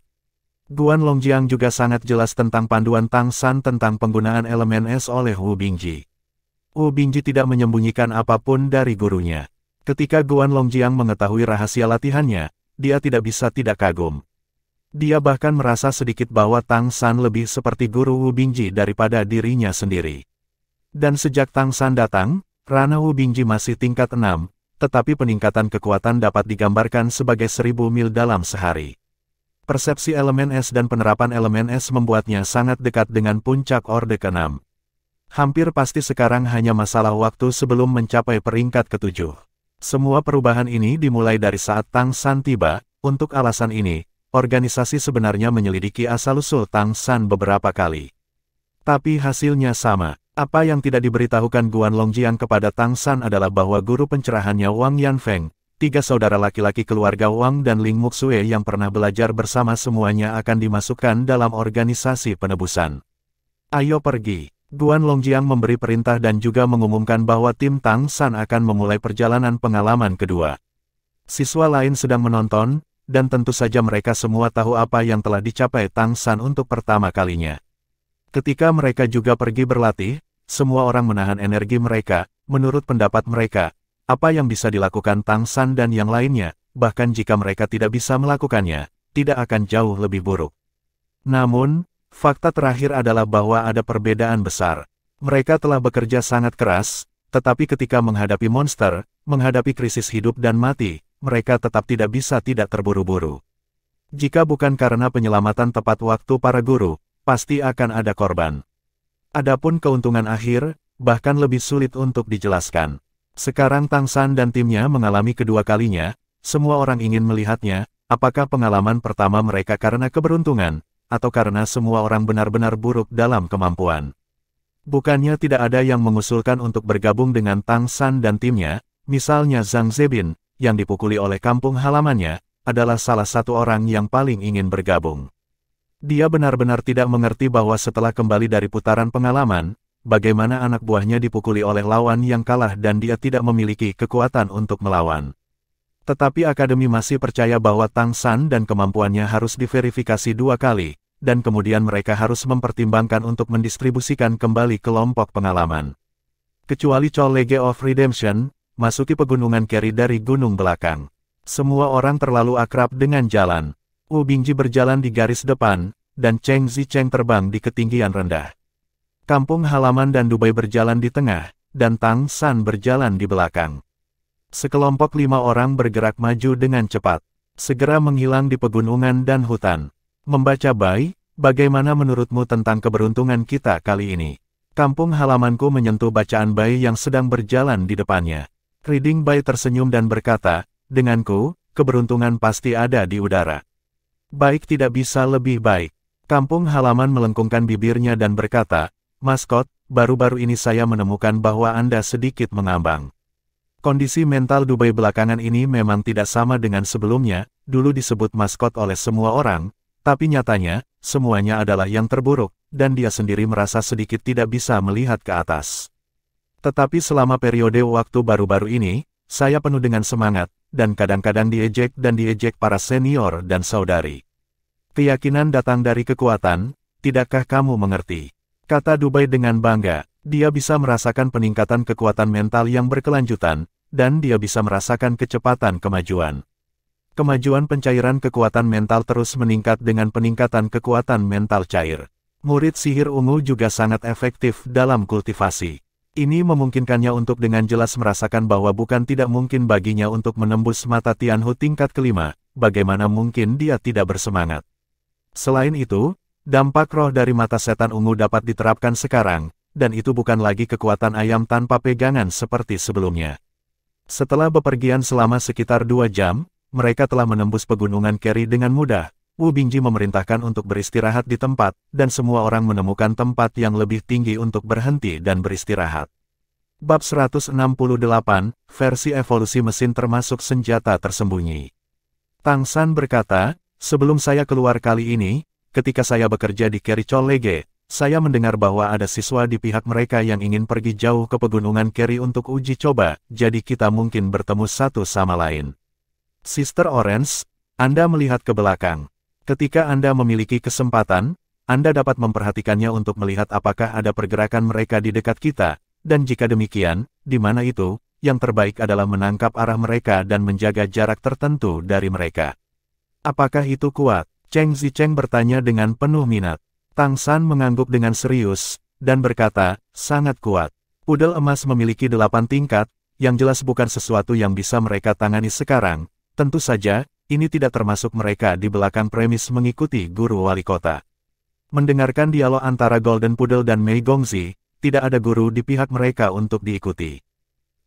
Guan Longjiang juga sangat jelas tentang panduan Tang San tentang penggunaan elemen es oleh Wu Bingji. Wu Bingji tidak menyembunyikan apapun dari gurunya. Ketika Guan Longjiang mengetahui rahasia latihannya, dia tidak bisa tidak kagum. Dia bahkan merasa sedikit bahwa Tang San lebih seperti guru Wu Bingji daripada dirinya sendiri. Dan sejak Tang San datang, ranah Wu Bingji masih tingkat 6, tetapi peningkatan kekuatan dapat digambarkan sebagai 1000 mil dalam sehari. Persepsi elemen es dan penerapan elemen es membuatnya sangat dekat dengan puncak Orde ke-6. Hampir pasti sekarang hanya masalah waktu sebelum mencapai peringkat ke-7. Semua perubahan ini dimulai dari saat Tang San tiba. Untuk alasan ini, organisasi sebenarnya menyelidiki asal-usul Tang San beberapa kali. Tapi hasilnya sama. Apa yang tidak diberitahukan Guan Longjiang kepada Tang San adalah bahwa guru pencerahannya Wang Yanfeng, 3 saudara laki-laki keluarga Wang dan Ling Muxue yang pernah belajar bersama semuanya akan dimasukkan dalam organisasi penebusan. Ayo pergi. Guan Longjiang memberi perintah dan juga mengumumkan bahwa tim Tang San akan memulai perjalanan pengalaman kedua. Siswa lain sedang menonton, dan tentu saja mereka semua tahu apa yang telah dicapai Tang San untuk pertama kalinya. Ketika mereka juga pergi berlatih, semua orang menahan energi mereka. Menurut pendapat mereka, apa yang bisa dilakukan Tang San dan yang lainnya, bahkan jika mereka tidak bisa melakukannya, tidak akan jauh lebih buruk. Namun, fakta terakhir adalah bahwa ada perbedaan besar. Mereka telah bekerja sangat keras, tetapi ketika menghadapi monster, menghadapi krisis hidup dan mati, mereka tetap tidak bisa tidak terburu-buru. Jika bukan karena penyelamatan tepat waktu para guru, pasti akan ada korban. Adapun keuntungan akhir, bahkan lebih sulit untuk dijelaskan. Sekarang Tang San dan timnya mengalami kedua kalinya, semua orang ingin melihatnya, apakah pengalaman pertama mereka karena keberuntungan, atau karena semua orang benar-benar buruk dalam kemampuan. Bukannya tidak ada yang mengusulkan untuk bergabung dengan Tang San dan timnya, misalnya Zhang Zebin, yang dipukuli oleh kampung halamannya, adalah salah satu orang yang paling ingin bergabung. Dia benar-benar tidak mengerti bahwa setelah kembali dari putaran pengalaman, bagaimana anak buahnya dipukuli oleh lawan yang kalah dan dia tidak memiliki kekuatan untuk melawan. Tetapi Akademi masih percaya bahwa Tang San dan kemampuannya harus diverifikasi 2 kali, dan kemudian mereka harus mempertimbangkan untuk mendistribusikan kembali kelompok pengalaman. Kecuali Chol League of Redemption, masuki pegunungan Keri dari gunung belakang. Semua orang terlalu akrab dengan jalan. Wu Bingji berjalan di garis depan, dan Cheng Zicheng terbang di ketinggian rendah. Kampung halaman dan Dubai berjalan di tengah, dan Tang San berjalan di belakang. Sekelompok 5 orang bergerak maju dengan cepat, segera menghilang di pegunungan dan hutan. Membaca Bai, bagaimana menurutmu tentang keberuntungan kita kali ini? Kampung halamanku menyentuh bacaan Bai yang sedang berjalan di depannya. Reading Bai tersenyum dan berkata, denganku, keberuntungan pasti ada di udara. Baik tidak bisa lebih baik. Kampung halaman melengkungkan bibirnya dan berkata, maskot, baru-baru ini saya menemukan bahwa Anda sedikit mengambang. Kondisi mental Dubai belakangan ini memang tidak sama dengan sebelumnya, dulu disebut maskot oleh semua orang, tapi nyatanya, semuanya adalah yang terburuk, dan dia sendiri merasa sedikit tidak bisa melihat ke atas. Tetapi selama periode waktu baru-baru ini, saya penuh dengan semangat, dan kadang-kadang diejek para senior dan saudari. Keyakinan datang dari kekuatan, tidakkah kamu mengerti? Kata Dubai dengan bangga, dia bisa merasakan peningkatan kekuatan mental yang berkelanjutan, dan dia bisa merasakan kecepatan kemajuan. Kemajuan pencairan kekuatan mental terus meningkat dengan peningkatan kekuatan mental cair. Murid sihir ungu juga sangat efektif dalam kultivasi. Ini memungkinkannya untuk dengan jelas merasakan bahwa bukan tidak mungkin baginya untuk menembus mata Tianhu tingkat kelima, bagaimana mungkin dia tidak bersemangat. Selain itu, dampak roh dari mata setan ungu dapat diterapkan sekarang, dan itu bukan lagi kekuatan ayam tanpa pegangan seperti sebelumnya. Setelah bepergian selama sekitar 2 jam, mereka telah menembus pegunungan Keri dengan mudah. Wu Bingji memerintahkan untuk beristirahat di tempat, dan semua orang menemukan tempat yang lebih tinggi untuk berhenti dan beristirahat. Bab 168, versi evolusi mesin termasuk senjata tersembunyi. Tang San berkata, sebelum saya keluar kali ini, ketika saya bekerja di Keri Chol League, saya mendengar bahwa ada siswa di pihak mereka yang ingin pergi jauh ke pegunungan Keri untuk uji coba, jadi kita mungkin bertemu satu sama lain. Sister Orange, Anda melihat ke belakang. Ketika Anda memiliki kesempatan, Anda dapat memperhatikannya untuk melihat apakah ada pergerakan mereka di dekat kita, dan jika demikian, di mana itu, yang terbaik adalah menangkap arah mereka dan menjaga jarak tertentu dari mereka. Apakah itu kuat? Cheng Zicheng bertanya dengan penuh minat. Tang San mengangguk dengan serius, dan berkata, sangat kuat. Pudel emas memiliki 8 tingkat, yang jelas bukan sesuatu yang bisa mereka tangani sekarang. Tentu saja, ini tidak termasuk mereka di belakang premis mengikuti guru wali kota. Mendengarkan dialog antara Golden Pudel dan Mei Gongzi, tidak ada guru di pihak mereka untuk diikuti.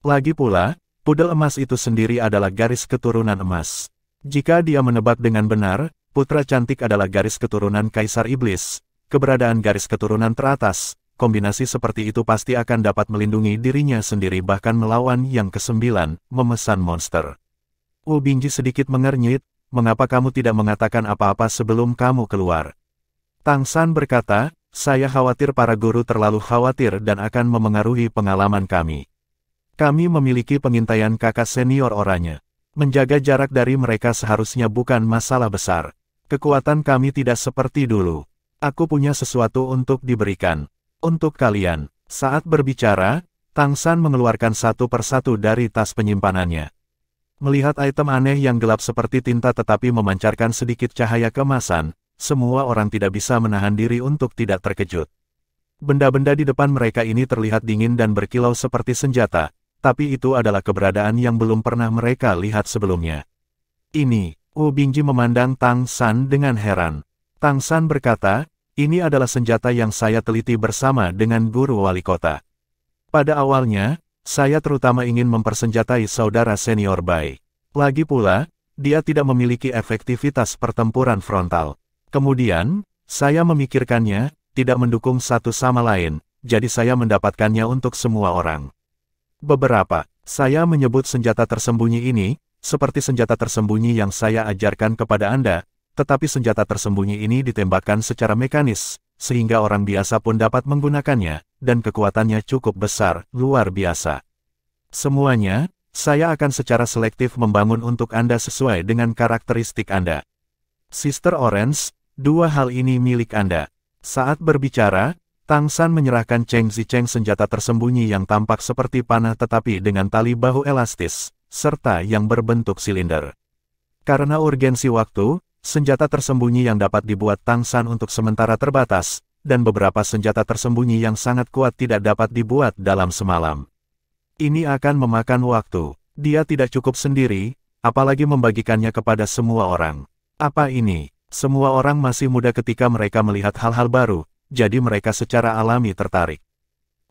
Lagi pula, pudel emas itu sendiri adalah garis keturunan emas. Jika dia menebak dengan benar, putra cantik adalah garis keturunan Kaisar Iblis, keberadaan garis keturunan teratas, kombinasi seperti itu pasti akan dapat melindungi dirinya sendiri bahkan melawan yang ke-9, memesan monster. Wu Bingji sedikit mengernyit, mengapa kamu tidak mengatakan apa-apa sebelum kamu keluar? Tang San berkata, saya khawatir para guru terlalu khawatir dan akan memengaruhi pengalaman kami. Kami memiliki pengintaian kakak senior oranye. Menjaga jarak dari mereka seharusnya bukan masalah besar. Kekuatan kami tidak seperti dulu. Aku punya sesuatu untuk diberikan. Untuk kalian. Saat berbicara, Tang San mengeluarkan satu persatu dari tas penyimpanannya. Melihat item aneh yang gelap seperti tinta tetapi memancarkan sedikit cahaya keemasan, semua orang tidak bisa menahan diri untuk tidak terkejut. Benda-benda di depan mereka ini terlihat dingin dan berkilau seperti senjata, tapi itu adalah keberadaan yang belum pernah mereka lihat sebelumnya. Ini, Wu Bingji memandang Tang San dengan heran. Tang San berkata, ini adalah senjata yang saya teliti bersama dengan guru wali kota. Pada awalnya, saya terutama ingin mempersenjatai saudara senior Bai. Lagi pula, dia tidak memiliki efektivitas pertempuran frontal. Kemudian, saya memikirkannya, tidak mendukung satu sama lain, jadi saya mendapatkannya untuk semua orang. Saya menyebut senjata tersembunyi ini, seperti senjata tersembunyi yang saya ajarkan kepada Anda, tetapi senjata tersembunyi ini ditembakkan secara mekanis, sehingga orang biasa pun dapat menggunakannya, dan kekuatannya cukup besar, luar biasa. Semuanya, saya akan secara selektif membangun untuk Anda sesuai dengan karakteristik Anda. Sister Orange, dua hal ini milik Anda. Saat berbicara, Tang San menyerahkan Cheng Zicheng senjata tersembunyi yang tampak seperti panah tetapi dengan tali bahu elastis, serta yang berbentuk silinder. Karena urgensi waktu, senjata tersembunyi yang dapat dibuat Tang San untuk sementara terbatas, dan beberapa senjata tersembunyi yang sangat kuat tidak dapat dibuat dalam semalam. Ini akan memakan waktu. Dia tidak cukup sendiri, apalagi membagikannya kepada semua orang. Apa ini? Semua orang masih muda ketika mereka melihat hal-hal baru, jadi mereka secara alami tertarik.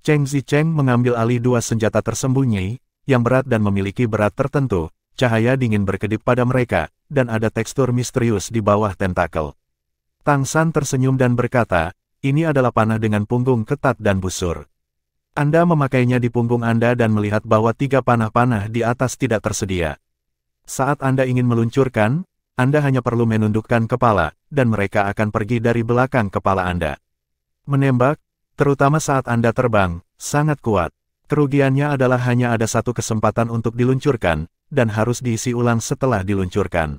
Cheng Zicheng mengambil alih dua senjata tersembunyi, yang berat dan memiliki berat tertentu, cahaya dingin berkedip pada mereka, dan ada tekstur misterius di bawah tentakel. Tang San tersenyum dan berkata, ini adalah panah dengan punggung ketat dan busur. Anda memakainya di punggung Anda dan melihat bahwa 3 panah-panah di atas tidak tersedia. Saat Anda ingin meluncurkan, Anda hanya perlu menundukkan kepala, dan mereka akan pergi dari belakang kepala Anda. Menembak, terutama saat Anda terbang, sangat kuat. Kerugiannya adalah hanya ada satu kesempatan untuk diluncurkan, dan harus diisi ulang setelah diluncurkan.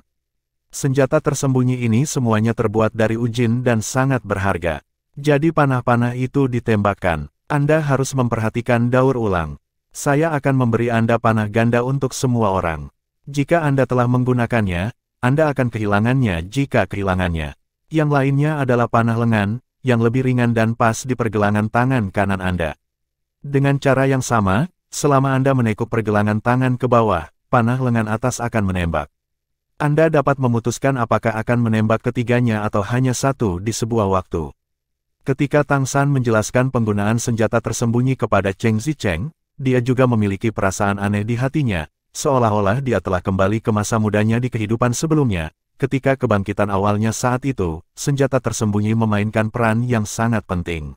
Senjata tersembunyi ini semuanya terbuat dari ujin dan sangat berharga. Jadi panah-panah itu ditembakkan. Anda harus memperhatikan daur ulang. Saya akan memberi Anda panah ganda untuk semua orang. Jika Anda telah menggunakannya, Anda akan kehilangannya jika kehilangannya. Yang lainnya adalah panah lengan, yang lebih ringan dan pas di pergelangan tangan kanan Anda. Dengan cara yang sama, selama Anda menekuk pergelangan tangan ke bawah, panah lengan atas akan menembak. Anda dapat memutuskan apakah akan menembak ketiganya atau hanya satu di sebuah waktu. Ketika Tang San menjelaskan penggunaan senjata tersembunyi kepada Cheng Zicheng, dia juga memiliki perasaan aneh di hatinya, seolah-olah dia telah kembali ke masa mudanya di kehidupan sebelumnya, ketika kebangkitan awalnya saat itu, senjata tersembunyi memainkan peran yang sangat penting.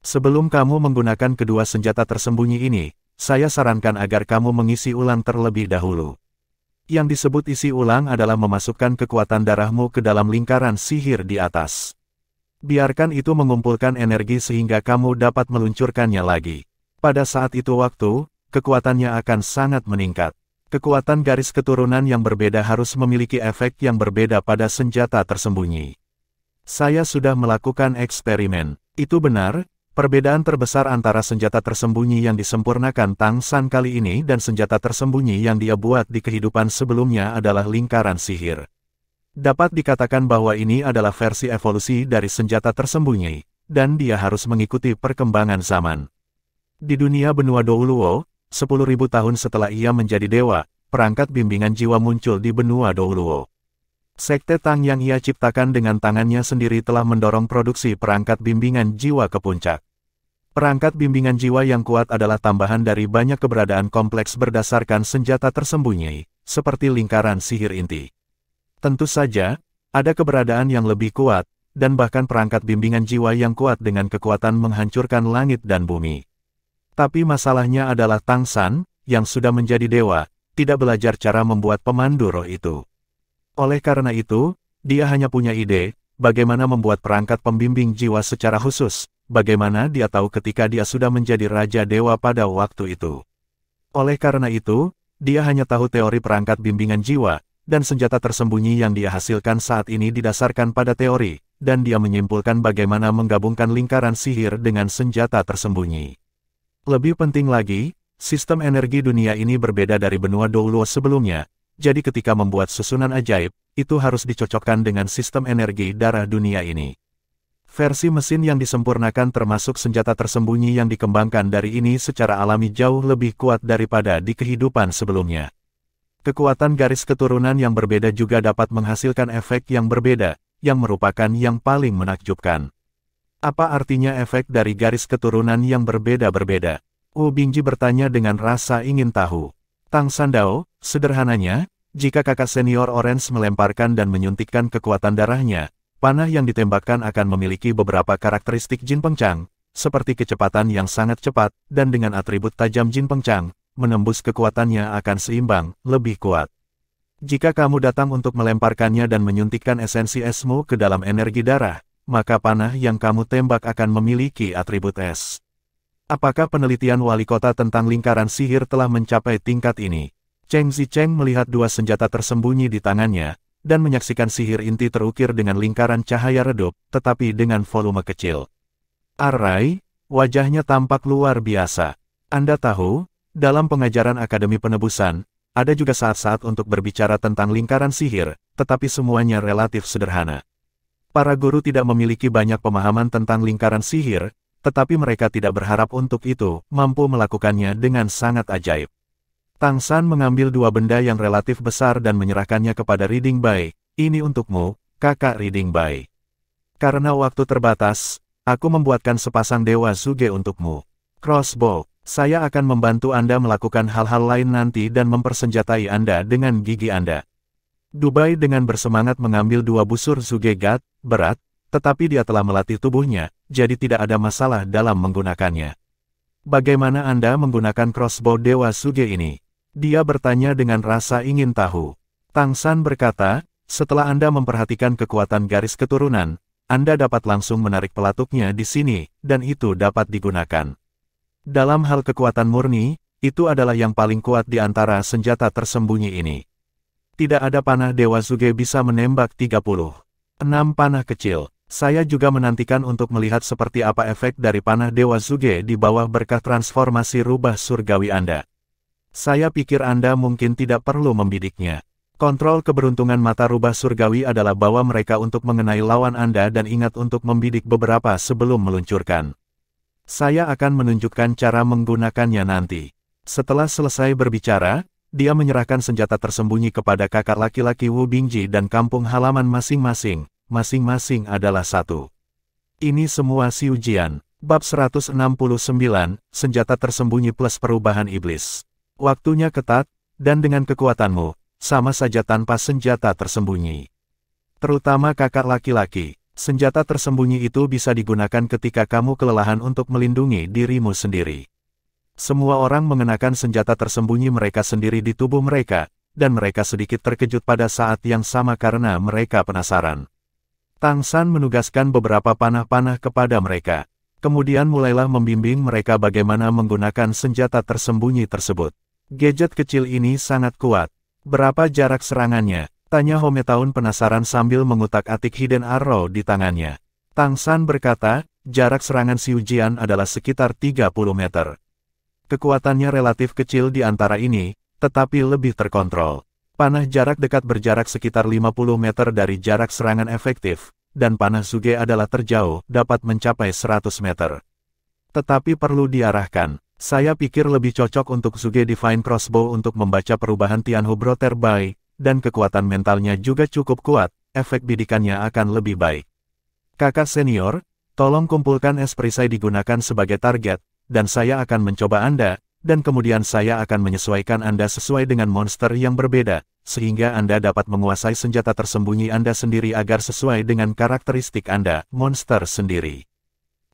Sebelum kamu menggunakan kedua senjata tersembunyi ini, saya sarankan agar kamu mengisi ulang terlebih dahulu. Yang disebut isi ulang adalah memasukkan kekuatan darahmu ke dalam lingkaran sihir di atas. Biarkan itu mengumpulkan energi sehingga kamu dapat meluncurkannya lagi. Pada saat itu waktu, kekuatannya akan sangat meningkat. Kekuatan garis keturunan yang berbeda harus memiliki efek yang berbeda pada senjata tersembunyi. Saya sudah melakukan eksperimen. Itu benar, perbedaan terbesar antara senjata tersembunyi yang disempurnakan Tang San kali ini dan senjata tersembunyi yang dia buat di kehidupan sebelumnya adalah lingkaran sihir. Dapat dikatakan bahwa ini adalah versi evolusi dari senjata tersembunyi, dan dia harus mengikuti perkembangan zaman. Di dunia benua Douluo, 10.000 tahun setelah ia menjadi dewa, perangkat bimbingan jiwa muncul di benua Douluo. Sekte Tang yang ia ciptakan dengan tangannya sendiri telah mendorong produksi perangkat bimbingan jiwa ke puncak. Perangkat bimbingan jiwa yang kuat adalah tambahan dari banyak keberadaan kompleks berdasarkan senjata tersembunyi, seperti lingkaran sihir inti. Tentu saja, ada keberadaan yang lebih kuat, dan bahkan perangkat bimbingan jiwa yang kuat dengan kekuatan menghancurkan langit dan bumi. Tapi masalahnya adalah Tang San, yang sudah menjadi dewa, tidak belajar cara membuat pemandu roh itu. Oleh karena itu, dia hanya punya ide, bagaimana membuat perangkat pembimbing jiwa secara khusus, bagaimana dia tahu ketika dia sudah menjadi Raja Dewa pada waktu itu. Oleh karena itu, dia hanya tahu teori perangkat bimbingan jiwa, dan senjata tersembunyi yang dia hasilkan saat ini didasarkan pada teori, dan dia menyimpulkan bagaimana menggabungkan lingkaran sihir dengan senjata tersembunyi. Lebih penting lagi, sistem energi dunia ini berbeda dari benua Douluo sebelumnya. Jadi ketika membuat susunan ajaib, itu harus dicocokkan dengan sistem energi darah dunia ini. Versi mesin yang disempurnakan termasuk senjata tersembunyi yang dikembangkan dari ini secara alami jauh lebih kuat daripada di kehidupan sebelumnya. Kekuatan garis keturunan yang berbeda juga dapat menghasilkan efek yang berbeda, yang merupakan yang paling menakjubkan. Apa artinya efek dari garis keturunan yang berbeda-berbeda? Wu Bingji bertanya dengan rasa ingin tahu. Tang Sandao, sederhananya, jika kakak senior Orange melemparkan dan menyuntikkan kekuatan darahnya, panah yang ditembakkan akan memiliki beberapa karakteristik Jin Pengchang, seperti kecepatan yang sangat cepat, dan dengan atribut tajam Jin Pengchang, menembus kekuatannya akan seimbang, lebih kuat. Jika kamu datang untuk melemparkannya dan menyuntikkan esensi esmu ke dalam energi darah, maka panah yang kamu tembak akan memiliki atribut es. Apakah penelitian wali kota tentang lingkaran sihir telah mencapai tingkat ini? Cheng Zicheng melihat dua senjata tersembunyi di tangannya, dan menyaksikan sihir inti terukir dengan lingkaran cahaya redup, tetapi dengan volume kecil. Arai, wajahnya tampak luar biasa. Anda tahu, dalam pengajaran Akademi Penebusan, ada juga saat-saat untuk berbicara tentang lingkaran sihir, tetapi semuanya relatif sederhana. Para guru tidak memiliki banyak pemahaman tentang lingkaran sihir, tetapi mereka tidak berharap untuk itu, mampu melakukannya dengan sangat ajaib. Tang San mengambil dua benda yang relatif besar dan menyerahkannya kepada Reading Bai. Ini untukmu, kakak Reading Bai. Karena waktu terbatas, aku membuatkan sepasang dewa Zuge untukmu. Crossbow, saya akan membantu Anda melakukan hal-hal lain nanti dan mempersenjatai Anda dengan gigi Anda. Dubai dengan bersemangat mengambil dua busur Zuge God, berat, tetapi dia telah melatih tubuhnya, jadi tidak ada masalah dalam menggunakannya. Bagaimana Anda menggunakan crossbow Dewa Zuge ini? Dia bertanya dengan rasa ingin tahu. Tang San berkata, setelah Anda memperhatikan kekuatan garis keturunan, Anda dapat langsung menarik pelatuknya di sini, dan itu dapat digunakan. Dalam hal kekuatan murni, itu adalah yang paling kuat di antara senjata tersembunyi ini. Tidak ada panah Dewa Zuge bisa menembak 36 panah kecil. Saya juga menantikan untuk melihat seperti apa efek dari panah Dewa Zuge di bawah berkah transformasi rubah surgawi Anda. Saya pikir Anda mungkin tidak perlu membidiknya. Kontrol keberuntungan mata rubah surgawi adalah bawa mereka untuk mengenai lawan Anda dan ingat untuk membidik beberapa sebelum meluncurkan. Saya akan menunjukkan cara menggunakannya nanti. Setelah selesai berbicara, dia menyerahkan senjata tersembunyi kepada kakak laki-laki Wu Bingji dan kampung halaman masing-masing. Masing-masing adalah satu. Ini semua si ujian. Bab 169, Senjata Tersembunyi plus Perubahan Iblis. Waktunya ketat, dan dengan kekuatanmu, sama saja tanpa senjata tersembunyi. Terutama kakak laki-laki, senjata tersembunyi itu bisa digunakan ketika kamu kelelahan untuk melindungi dirimu sendiri. Semua orang mengenakan senjata tersembunyi mereka sendiri di tubuh mereka, dan mereka sedikit terkejut pada saat yang sama karena mereka penasaran. Tang San menugaskan beberapa panah-panah kepada mereka. Kemudian mulailah membimbing mereka bagaimana menggunakan senjata tersembunyi tersebut. Gadget kecil ini sangat kuat. Berapa jarak serangannya? Tanya Hometown penasaran sambil mengutak-atik hidden arrow di tangannya. Tang San berkata, jarak serangan Xiu Jian adalah sekitar 30 meter. Kekuatannya relatif kecil di antara ini, tetapi lebih terkontrol. Panah jarak dekat berjarak sekitar 50 meter dari jarak serangan efektif, dan panah Zuge adalah terjauh, dapat mencapai 100 meter. Tetapi perlu diarahkan. Saya pikir lebih cocok untuk Zuge Divine Crossbow untuk membaca perubahan Tianhu Brother Bai, dan kekuatan mentalnya juga cukup kuat, efek bidikannya akan lebih baik. Kakak senior, tolong kumpulkan es perisai digunakan sebagai target, dan saya akan mencoba Anda, dan kemudian saya akan menyesuaikan Anda sesuai dengan monster yang berbeda, sehingga Anda dapat menguasai senjata tersembunyi Anda sendiri agar sesuai dengan karakteristik Anda, monster sendiri.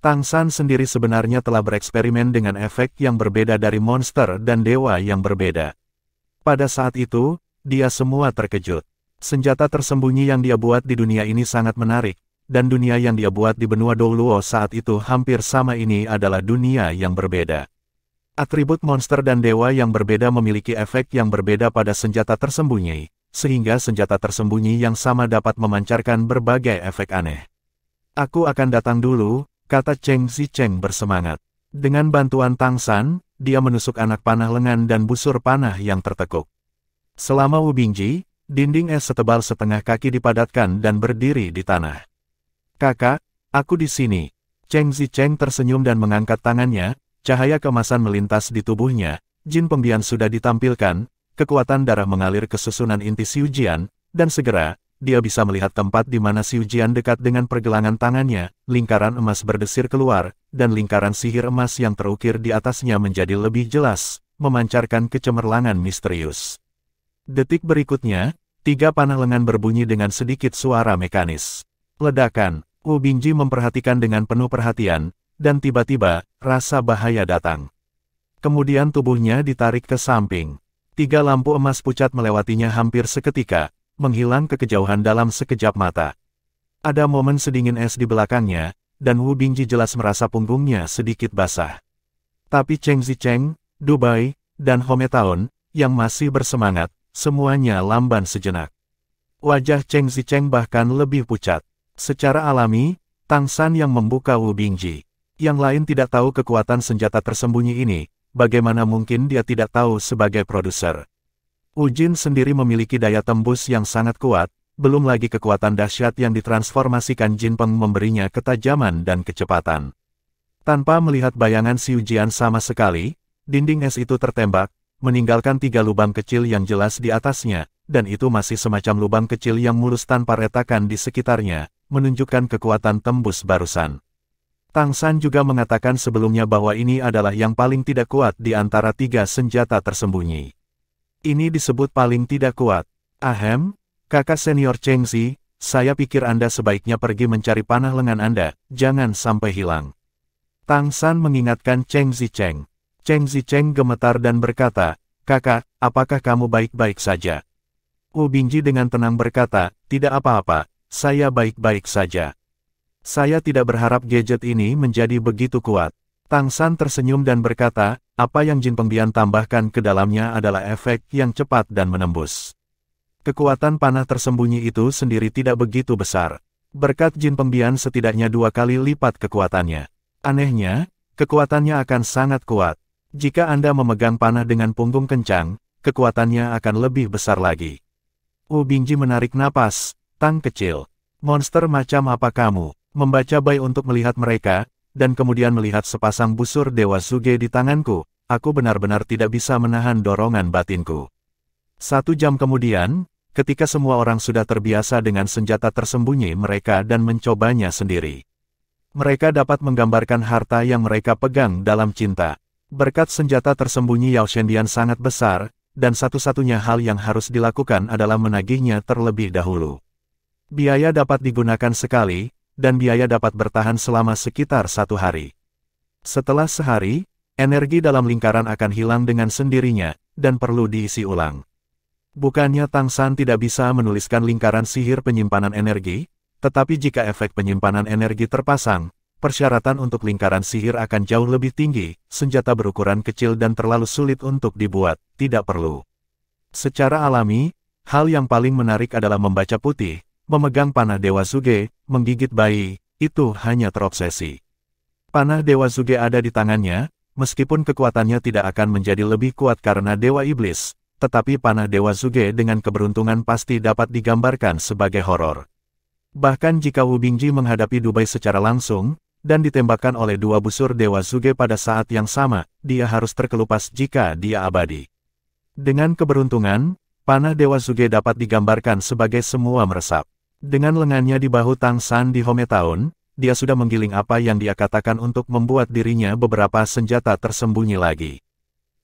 Tang San sendiri sebenarnya telah bereksperimen dengan efek yang berbeda dari monster dan dewa yang berbeda. Pada saat itu, dia semua terkejut. Senjata tersembunyi yang dia buat di dunia ini sangat menarik, dan dunia yang dia buat di benua Douluo saat itu hampir sama. Ini adalah dunia yang berbeda. Atribut monster dan dewa yang berbeda memiliki efek yang berbeda pada senjata tersembunyi, sehingga senjata tersembunyi yang sama dapat memancarkan berbagai efek aneh. Aku akan datang dulu, kata Cheng Zicheng bersemangat. Dengan bantuan Tang San, dia menusuk anak panah lengan dan busur panah yang tertekuk. Selama Wu Bingji, dinding es setebal setengah kaki dipadatkan dan berdiri di tanah. Kakak, aku di sini. Cheng Zicheng tersenyum dan mengangkat tangannya, cahaya keemasan melintas di tubuhnya, jin pembian sudah ditampilkan, kekuatan darah mengalir ke susunan inti Xiu Jian, dan segera, dia bisa melihat tempat di mana Xiu Jian dekat dengan pergelangan tangannya, lingkaran emas berdesir keluar, dan lingkaran sihir emas yang terukir di atasnya menjadi lebih jelas, memancarkan kecemerlangan misterius. Detik berikutnya, 3 panah lengan berbunyi dengan sedikit suara mekanis. Ledakan, Wu Bingji memperhatikan dengan penuh perhatian, dan tiba-tiba, rasa bahaya datang. Kemudian tubuhnya ditarik ke samping. 3 lampu emas pucat melewatinya hampir seketika, menghilang ke kejauhan dalam sekejap mata. Ada momen sedingin es di belakangnya, dan Wu Bingji jelas merasa punggungnya sedikit basah. Tapi Cheng Zicheng, Dubai, dan Hometown, yang masih bersemangat, semuanya lamban sejenak. Wajah Cheng Zicheng bahkan lebih pucat. Secara alami, Tang San yang membuka Wu Bingji. Yang lain tidak tahu kekuatan senjata tersembunyi ini, bagaimana mungkin dia tidak tahu sebagai produser. Wu Jin sendiri memiliki daya tembus yang sangat kuat, belum lagi kekuatan dahsyat yang ditransformasikan Jin Peng memberinya ketajaman dan kecepatan. Tanpa melihat bayangan Xiu Jian sama sekali, dinding es itu tertembak, meninggalkan 3 lubang kecil yang jelas di atasnya, dan itu masih semacam lubang kecil yang mulus tanpa retakan di sekitarnya, menunjukkan kekuatan tembus barusan. Tang San juga mengatakan sebelumnya bahwa ini adalah yang paling tidak kuat di antara 3 senjata tersembunyi. Ini disebut paling tidak kuat. Ahem, kakak senior Cheng Zi, saya pikir Anda sebaiknya pergi mencari panah lengan Anda, jangan sampai hilang. Tang San mengingatkan Cheng Zicheng. Cheng Zicheng gemetar dan berkata, kakak, apakah kamu baik-baik saja? Wu Bingji dengan tenang berkata, tidak apa-apa, saya baik-baik saja. Saya tidak berharap gadget ini menjadi begitu kuat. Tang San tersenyum dan berkata, apa yang Jin Pengbian tambahkan ke dalamnya adalah efek yang cepat dan menembus. Kekuatan panah tersembunyi itu sendiri tidak begitu besar. Berkat Jin Pengbian setidaknya 2 kali lipat kekuatannya. Anehnya, kekuatannya akan sangat kuat. Jika Anda memegang panah dengan punggung kencang, kekuatannya akan lebih besar lagi. Wu Bingji menarik napas, Tang kecil. Monster macam apa kamu? Membaca Bai untuk melihat mereka, dan kemudian melihat sepasang busur Dewa Zuge di tanganku, aku benar-benar tidak bisa menahan dorongan batinku. 1 jam kemudian, ketika semua orang sudah terbiasa dengan senjata tersembunyi mereka dan mencobanya sendiri. Mereka dapat menggambarkan harta yang mereka pegang dalam cinta. Berkat senjata tersembunyi Yao Shendian sangat besar, dan satu-satunya hal yang harus dilakukan adalah menagihnya terlebih dahulu. Biaya dapat digunakan sekali, dan biaya dapat bertahan selama sekitar 1 hari. Setelah sehari, energi dalam lingkaran akan hilang dengan sendirinya, dan perlu diisi ulang. Bukannya Tang San tidak bisa menuliskan lingkaran sihir penyimpanan energi, tetapi jika efek penyimpanan energi terpasang, persyaratan untuk lingkaran sihir akan jauh lebih tinggi, senjata berukuran kecil dan terlalu sulit untuk dibuat, tidak perlu. Secara alami, hal yang paling menarik adalah membaca putih, memegang panah Dewa Zuge, menggigit bayi, itu hanya terobsesi. Panah Dewa Zuge ada di tangannya, meskipun kekuatannya tidak akan menjadi lebih kuat karena Dewa Iblis, tetapi panah Dewa Zuge dengan keberuntungan pasti dapat digambarkan sebagai horor. Bahkan jika Wu Bingji menghadapi Dubai secara langsung, dan ditembakkan oleh dua busur Dewa Zuge pada saat yang sama, dia harus terkelupas jika dia abadi. Dengan keberuntungan, panah Dewa Zuge dapat digambarkan sebagai semua meresap. Dengan lengannya di bahu Tang San di Hometown, dia sudah menggiling apa yang dia katakan untuk membuat dirinya beberapa senjata tersembunyi lagi.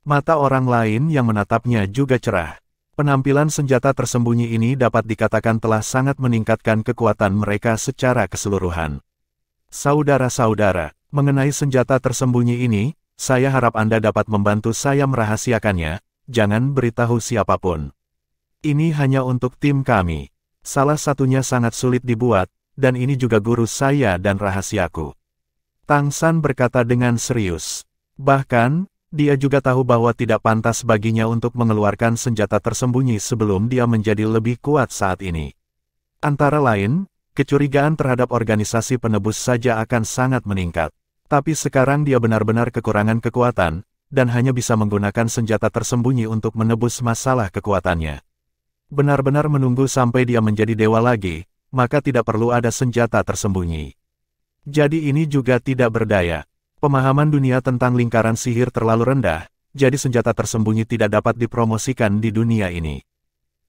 Mata orang lain yang menatapnya juga cerah. Penampilan senjata tersembunyi ini dapat dikatakan telah sangat meningkatkan kekuatan mereka secara keseluruhan. Saudara-saudara, mengenai senjata tersembunyi ini, saya harap Anda dapat membantu saya merahasiakannya, jangan beritahu siapapun. Ini hanya untuk tim kami. Salah satunya sangat sulit dibuat, dan ini juga guru saya dan rahasiaku. Tang San berkata dengan serius. Bahkan, dia juga tahu bahwa tidak pantas baginya untuk mengeluarkan senjata tersembunyi sebelum dia menjadi lebih kuat saat ini. Antara lain, kecurigaan terhadap organisasi penebus saja akan sangat meningkat. Tapi sekarang dia benar-benar kekurangan kekuatan, dan hanya bisa menggunakan senjata tersembunyi untuk menebus masalah kekuatannya. Benar-benar menunggu sampai dia menjadi dewa lagi, maka tidak perlu ada senjata tersembunyi. Jadi ini juga tidak berdaya. Pemahaman dunia tentang lingkaran sihir terlalu rendah, jadi senjata tersembunyi tidak dapat dipromosikan di dunia ini.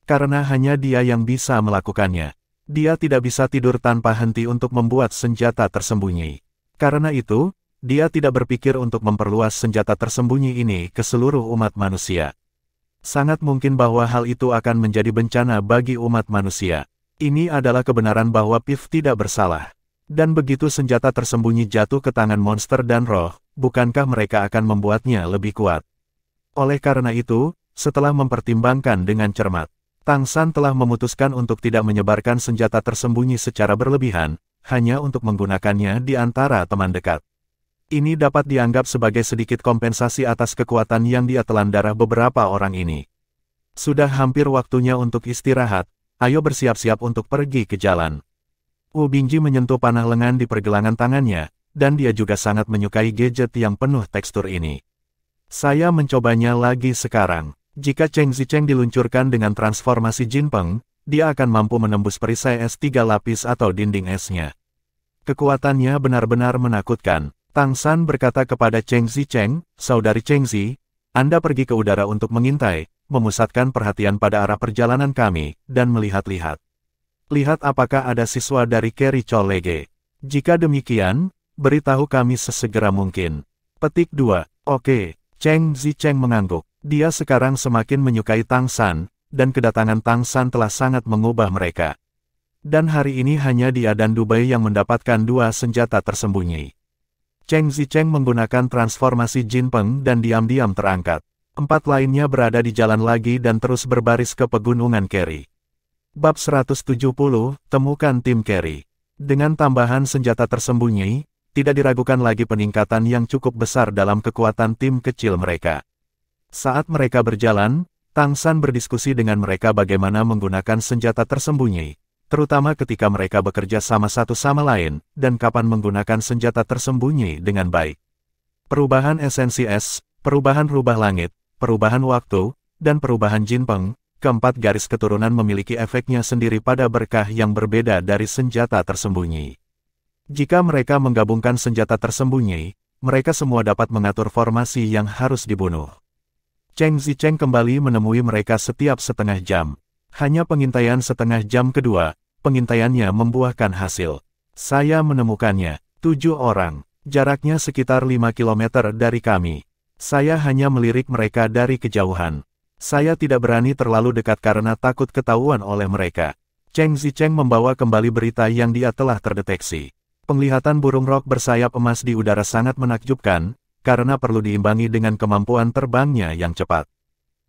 Karena hanya dia yang bisa melakukannya. Dia tidak bisa tidur tanpa henti untuk membuat senjata tersembunyi. Karena itu, dia tidak berpikir untuk memperluas senjata tersembunyi ini ke seluruh umat manusia. Sangat mungkin bahwa hal itu akan menjadi bencana bagi umat manusia. Ini adalah kebenaran bahwa Pif tidak bersalah. Dan begitu senjata tersembunyi jatuh ke tangan monster dan roh, bukankah mereka akan membuatnya lebih kuat? Oleh karena itu, setelah mempertimbangkan dengan cermat, Tang San telah memutuskan untuk tidak menyebarkan senjata tersembunyi secara berlebihan, hanya untuk menggunakannya di antara teman dekat. Ini dapat dianggap sebagai sedikit kompensasi atas kekuatan yang dia telan darah beberapa orang ini. Sudah hampir waktunya untuk istirahat, ayo bersiap-siap untuk pergi ke jalan. Wu Bingji menyentuh panah lengan di pergelangan tangannya, dan dia juga sangat menyukai gadget yang penuh tekstur ini. Saya mencobanya lagi sekarang. Jika Cheng Zicheng diluncurkan dengan transformasi Jinpeng, dia akan mampu menembus perisai es 3 lapis atau dinding esnya. Kekuatannya benar-benar menakutkan. Tang San berkata kepada Cheng Zicheng, "Saudari Cheng Zi, Anda pergi ke udara untuk mengintai, memusatkan perhatian pada arah perjalanan kami, dan melihat-lihat. Lihat apakah ada siswa dari Kerry College. Jika demikian, beritahu kami sesegera mungkin." Petik 2. Oke, Cheng Zicheng mengangguk. Dia sekarang semakin menyukai Tang San, dan kedatangan Tang San telah sangat mengubah mereka. Dan hari ini hanya dia dan Dubai yang mendapatkan dua senjata tersembunyi. Cheng Zicheng menggunakan transformasi Jinpeng dan diam-diam terangkat. 4 lainnya berada di jalan lagi dan terus berbaris ke pegunungan Kerry. Bab 170, Temukan Tim Kerry. Dengan tambahan senjata tersembunyi, tidak diragukan lagi peningkatan yang cukup besar dalam kekuatan tim kecil mereka. Saat mereka berjalan, Tang San berdiskusi dengan mereka bagaimana menggunakan senjata tersembunyi, terutama ketika mereka bekerja sama satu sama lain, dan kapan menggunakan senjata tersembunyi dengan baik. Perubahan esensi es, perubahan rubah langit, perubahan waktu, dan perubahan Jinpeng, keempat garis keturunan memiliki efeknya sendiri pada berkah yang berbeda dari senjata tersembunyi. Jika mereka menggabungkan senjata tersembunyi, mereka semua dapat mengatur formasi yang harus dibunuh. Cheng Zicheng kembali menemui mereka setiap setengah jam. Hanya pengintaian setengah jam kedua, pengintaiannya membuahkan hasil. Saya menemukannya, 7 orang. Jaraknya sekitar 5 km dari kami. Saya hanya melirik mereka dari kejauhan. Saya tidak berani terlalu dekat karena takut ketahuan oleh mereka. Cheng Zicheng membawa kembali berita yang dia telah terdeteksi. Penglihatan burung rok bersayap emas di udara sangat menakjubkan, karena perlu diimbangi dengan kemampuan terbangnya yang cepat.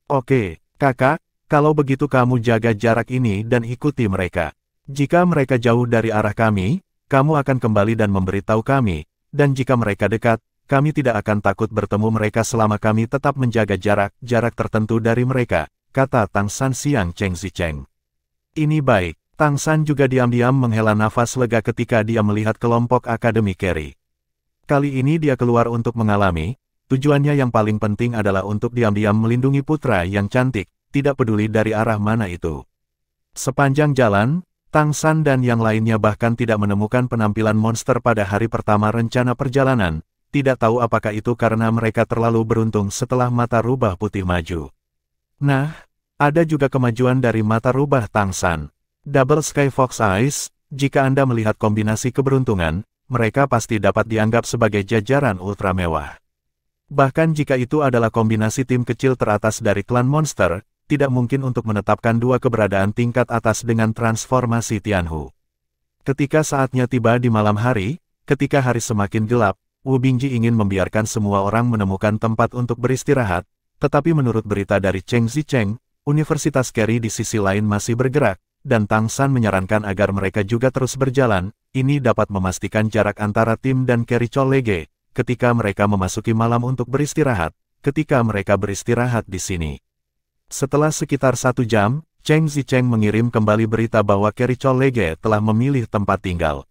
Oke, kakak, kalau begitu kamu jaga jarak ini dan ikuti mereka. Jika mereka jauh dari arah kami, kamu akan kembali dan memberitahu kami, dan jika mereka dekat, kami tidak akan takut bertemu mereka selama kami tetap menjaga jarak tertentu dari mereka, kata Tang San Siang Cheng Zicheng. Ini baik. Tang San juga diam-diam menghela nafas lega ketika dia melihat kelompok Akademi Carry. Kali ini dia keluar untuk mengalami, tujuannya yang paling penting adalah untuk diam-diam melindungi putra yang cantik, tidak peduli dari arah mana itu. Sepanjang jalan, Tang San dan yang lainnya bahkan tidak menemukan penampilan monster pada hari pertama rencana perjalanan, tidak tahu apakah itu karena mereka terlalu beruntung setelah mata rubah putih maju. Nah, ada juga kemajuan dari mata rubah Tang San. Double Sky Fox Eyes, jika Anda melihat kombinasi keberuntungan, mereka pasti dapat dianggap sebagai jajaran ultra mewah. Bahkan jika itu adalah kombinasi tim kecil teratas dari klan monster, tidak mungkin untuk menetapkan dua keberadaan tingkat atas dengan transformasi Tianhu. Ketika saatnya tiba di malam hari, ketika hari semakin gelap, Wu Bingji ingin membiarkan semua orang menemukan tempat untuk beristirahat, tetapi menurut berita dari Cheng Zicheng, Universitas Carry di sisi lain masih bergerak, dan Tang San menyarankan agar mereka juga terus berjalan, ini dapat memastikan jarak antara tim dan Carry Colleague, ketika mereka memasuki malam untuk beristirahat, ketika mereka beristirahat di sini. Setelah sekitar 1 jam, Cheng Zicheng mengirim kembali berita bahwa Carry Colleague telah memilih tempat tinggal.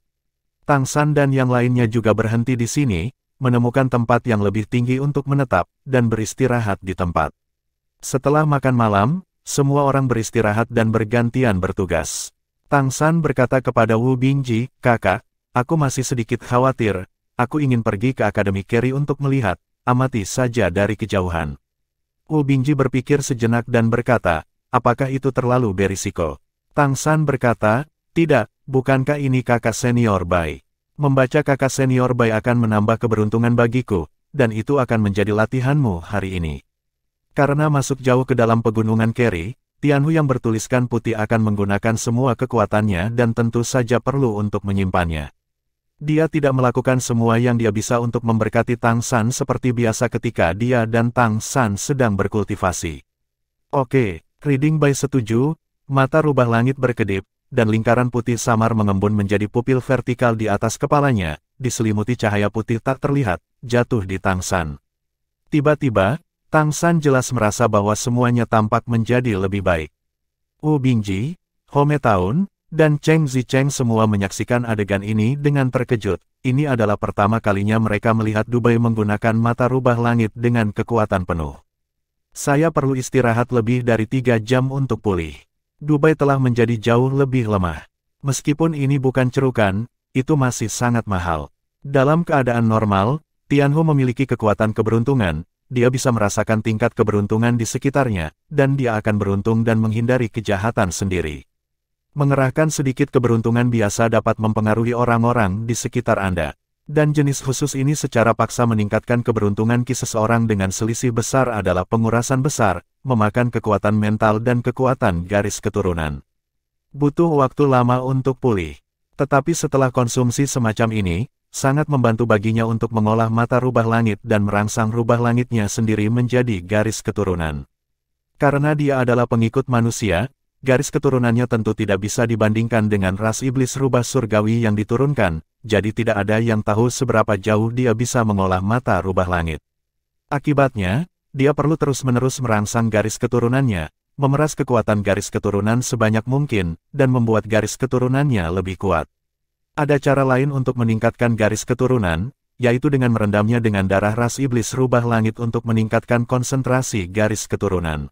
Tang San dan yang lainnya juga berhenti di sini, menemukan tempat yang lebih tinggi untuk menetap, dan beristirahat di tempat. Setelah makan malam, semua orang beristirahat dan bergantian bertugas. Tang San berkata kepada Wu Bingji, "Kakak, aku masih sedikit khawatir, aku ingin pergi ke Akademi Carry untuk melihat, amati saja dari kejauhan." Wu Bingji berpikir sejenak dan berkata, "Apakah itu terlalu berisiko?" Tang San berkata, "Tidak. Bukankah ini kakak senior Bai? Membaca kakak senior Bai akan menambah keberuntungan bagiku, dan itu akan menjadi latihanmu hari ini." Karena masuk jauh ke dalam pegunungan Carry, Tianhu yang bertuliskan putih akan menggunakan semua kekuatannya dan tentu saja perlu untuk menyimpannya. Dia tidak melakukan semua yang dia bisa untuk memberkati Tang San seperti biasa ketika dia dan Tang San sedang berkultivasi. Oke, Reading Bai setuju, mata rubah langit berkedip, dan lingkaran putih samar mengembun menjadi pupil vertikal di atas kepalanya, diselimuti cahaya putih tak terlihat, jatuh di Tang San. Tiba-tiba, Tang San jelas merasa bahwa semuanya tampak menjadi lebih baik. Wu Bingji, Home Taun, dan Cheng Zicheng semua menyaksikan adegan ini dengan terkejut. Ini adalah pertama kalinya mereka melihat Dubai menggunakan mata rubah langit dengan kekuatan penuh. Saya perlu istirahat lebih dari 3 jam untuk pulih. Dubai telah menjadi jauh lebih lemah. Meskipun ini bukan cerukan, itu masih sangat mahal. Dalam keadaan normal, Tianhu memiliki kekuatan keberuntungan, dia bisa merasakan tingkat keberuntungan di sekitarnya, dan dia akan beruntung dan menghindari kejahatan sendiri. Mengerahkan sedikit keberuntungan biasa dapat mempengaruhi orang-orang di sekitar Anda. Dan jenis khusus ini secara paksa meningkatkan keberuntungan seseorang dengan selisih besar adalah pengurasan besar, memakan kekuatan mental dan kekuatan garis keturunan. Butuh waktu lama untuk pulih. Tetapi setelah konsumsi semacam ini, sangat membantu baginya untuk mengolah mata rubah langit dan merangsang rubah langitnya sendiri menjadi garis keturunan. Karena dia adalah pengikut manusia, garis keturunannya tentu tidak bisa dibandingkan dengan ras iblis rubah surgawi yang diturunkan, jadi tidak ada yang tahu seberapa jauh dia bisa mengolah mata rubah langit. Akibatnya, dia perlu terus-menerus merangsang garis keturunannya, memeras kekuatan garis keturunan sebanyak mungkin, dan membuat garis keturunannya lebih kuat. Ada cara lain untuk meningkatkan garis keturunan, yaitu dengan merendamnya dengan darah ras iblis rubah langit untuk meningkatkan konsentrasi garis keturunan.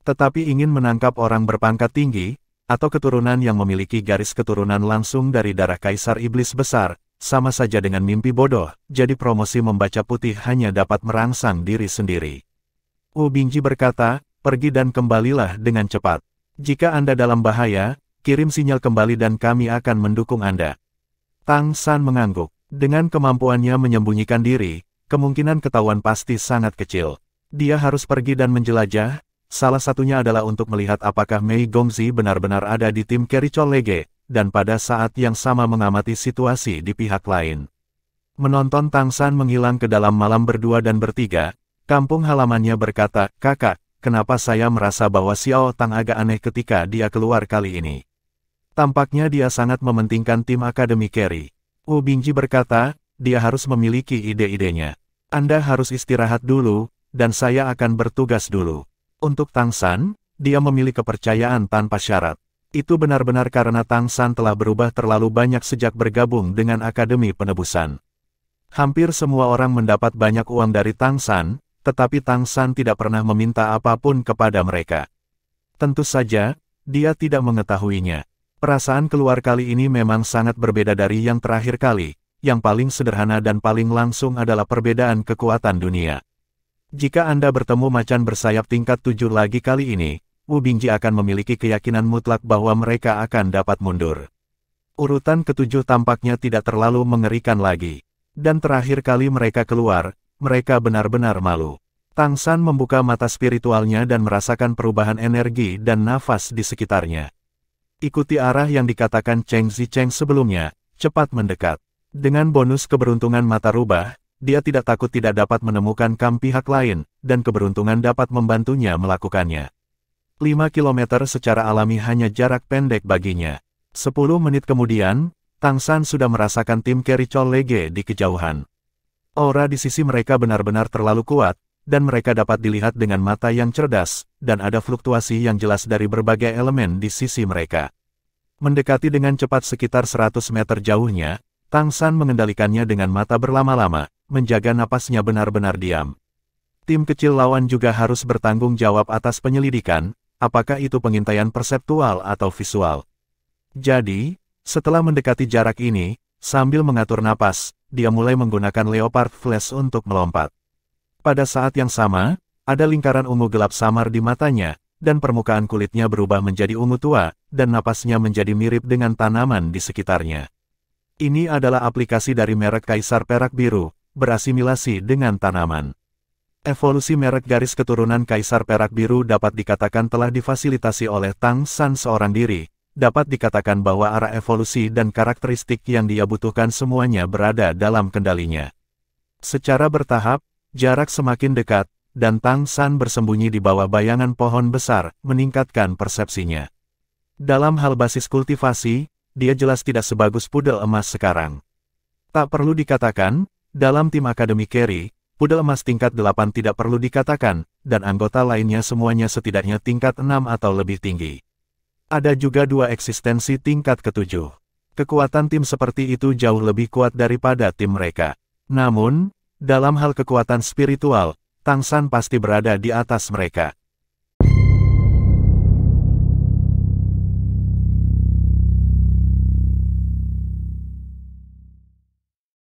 Tetapi ingin menangkap orang berpangkat tinggi, atau keturunan yang memiliki garis keturunan langsung dari darah kaisar iblis besar, sama saja dengan mimpi bodoh, jadi promosi membaca putih hanya dapat merangsang diri sendiri. Wu Bingji berkata, "Pergi dan kembalilah dengan cepat. Jika Anda dalam bahaya, kirim sinyal kembali dan kami akan mendukung Anda." Tang San mengangguk. Dengan kemampuannya menyembunyikan diri, kemungkinan ketahuan pasti sangat kecil. Dia harus pergi dan menjelajah. Salah satunya adalah untuk melihat apakah Mei Gongzi benar-benar ada di tim Carry Colleague, dan pada saat yang sama mengamati situasi di pihak lain. Menonton Tang San menghilang ke dalam malam berdua dan bertiga, kampung halamannya berkata, "Kakak, kenapa saya merasa bahwa Xiao Tang agak aneh ketika dia keluar kali ini? Tampaknya dia sangat mementingkan tim Akademi Carry." Wu Bingji berkata, dia harus memiliki ide-idenya. Anda harus istirahat dulu, dan saya akan bertugas dulu. Untuk Tang San, dia memiliki kepercayaan tanpa syarat. Itu benar-benar karena Tang San telah berubah terlalu banyak sejak bergabung dengan Akademi Penebusan. Hampir semua orang mendapat banyak uang dari Tang San, tetapi Tang San tidak pernah meminta apapun kepada mereka. Tentu saja, dia tidak mengetahuinya. Perasaan keluar kali ini memang sangat berbeda dari yang terakhir kali. Yang paling sederhana dan paling langsung adalah perbedaan kekuatan dunia. Jika Anda bertemu macan bersayap tingkat 7 lagi kali ini, Wu Bingji akan memiliki keyakinan mutlak bahwa mereka akan dapat mundur. Urutan ketujuh tampaknya tidak terlalu mengerikan lagi. Dan terakhir kali mereka keluar, mereka benar-benar malu. Tang San membuka mata spiritualnya dan merasakan perubahan energi dan nafas di sekitarnya. Ikuti arah yang dikatakan Cheng Zicheng sebelumnya, cepat mendekat. Dengan bonus keberuntungan mata rubah, dia tidak takut tidak dapat menemukan kam pihak lain, dan keberuntungan dapat membantunya melakukannya. 5 kilometer secara alami hanya jarak pendek baginya. 10 menit kemudian, Tang San sudah merasakan tim Kericol Lege di kejauhan. Aura di sisi mereka benar-benar terlalu kuat, dan mereka dapat dilihat dengan mata yang cerdas, dan ada fluktuasi yang jelas dari berbagai elemen di sisi mereka. Mendekati dengan cepat sekitar 100 meter jauhnya, Tang San mengendalikannya dengan mata berlama-lama, menjaga napasnya benar-benar diam. Tim kecil lawan juga harus bertanggung jawab atas penyelidikan, apakah itu pengintaian perseptual atau visual. Jadi, setelah mendekati jarak ini, sambil mengatur napas, dia mulai menggunakan Leopard Flash untuk melompat. Pada saat yang sama, ada lingkaran ungu gelap samar di matanya, dan permukaan kulitnya berubah menjadi ungu tua, dan napasnya menjadi mirip dengan tanaman di sekitarnya. Ini adalah aplikasi dari merek Kaisar Perak Biru, berasimilasi dengan tanaman. Evolusi merek garis keturunan Kaisar Perak Biru dapat dikatakan telah difasilitasi oleh Tang San seorang diri. Dapat dikatakan bahwa arah evolusi dan karakteristik yang dia butuhkan semuanya berada dalam kendalinya. Secara bertahap, jarak semakin dekat, dan Tang San bersembunyi di bawah bayangan pohon besar, meningkatkan persepsinya. Dalam hal basis kultivasi, dia jelas tidak sebagus pudel emas sekarang. Tak perlu dikatakan, dalam tim Akademi Carry, pudel emas tingkat 8 tidak perlu dikatakan, dan anggota lainnya semuanya setidaknya tingkat 6 atau lebih tinggi. Ada juga 2 eksistensi tingkat ke-7. Kekuatan tim seperti itu jauh lebih kuat daripada tim mereka. Namun, dalam hal kekuatan spiritual, Tang San pasti berada di atas mereka.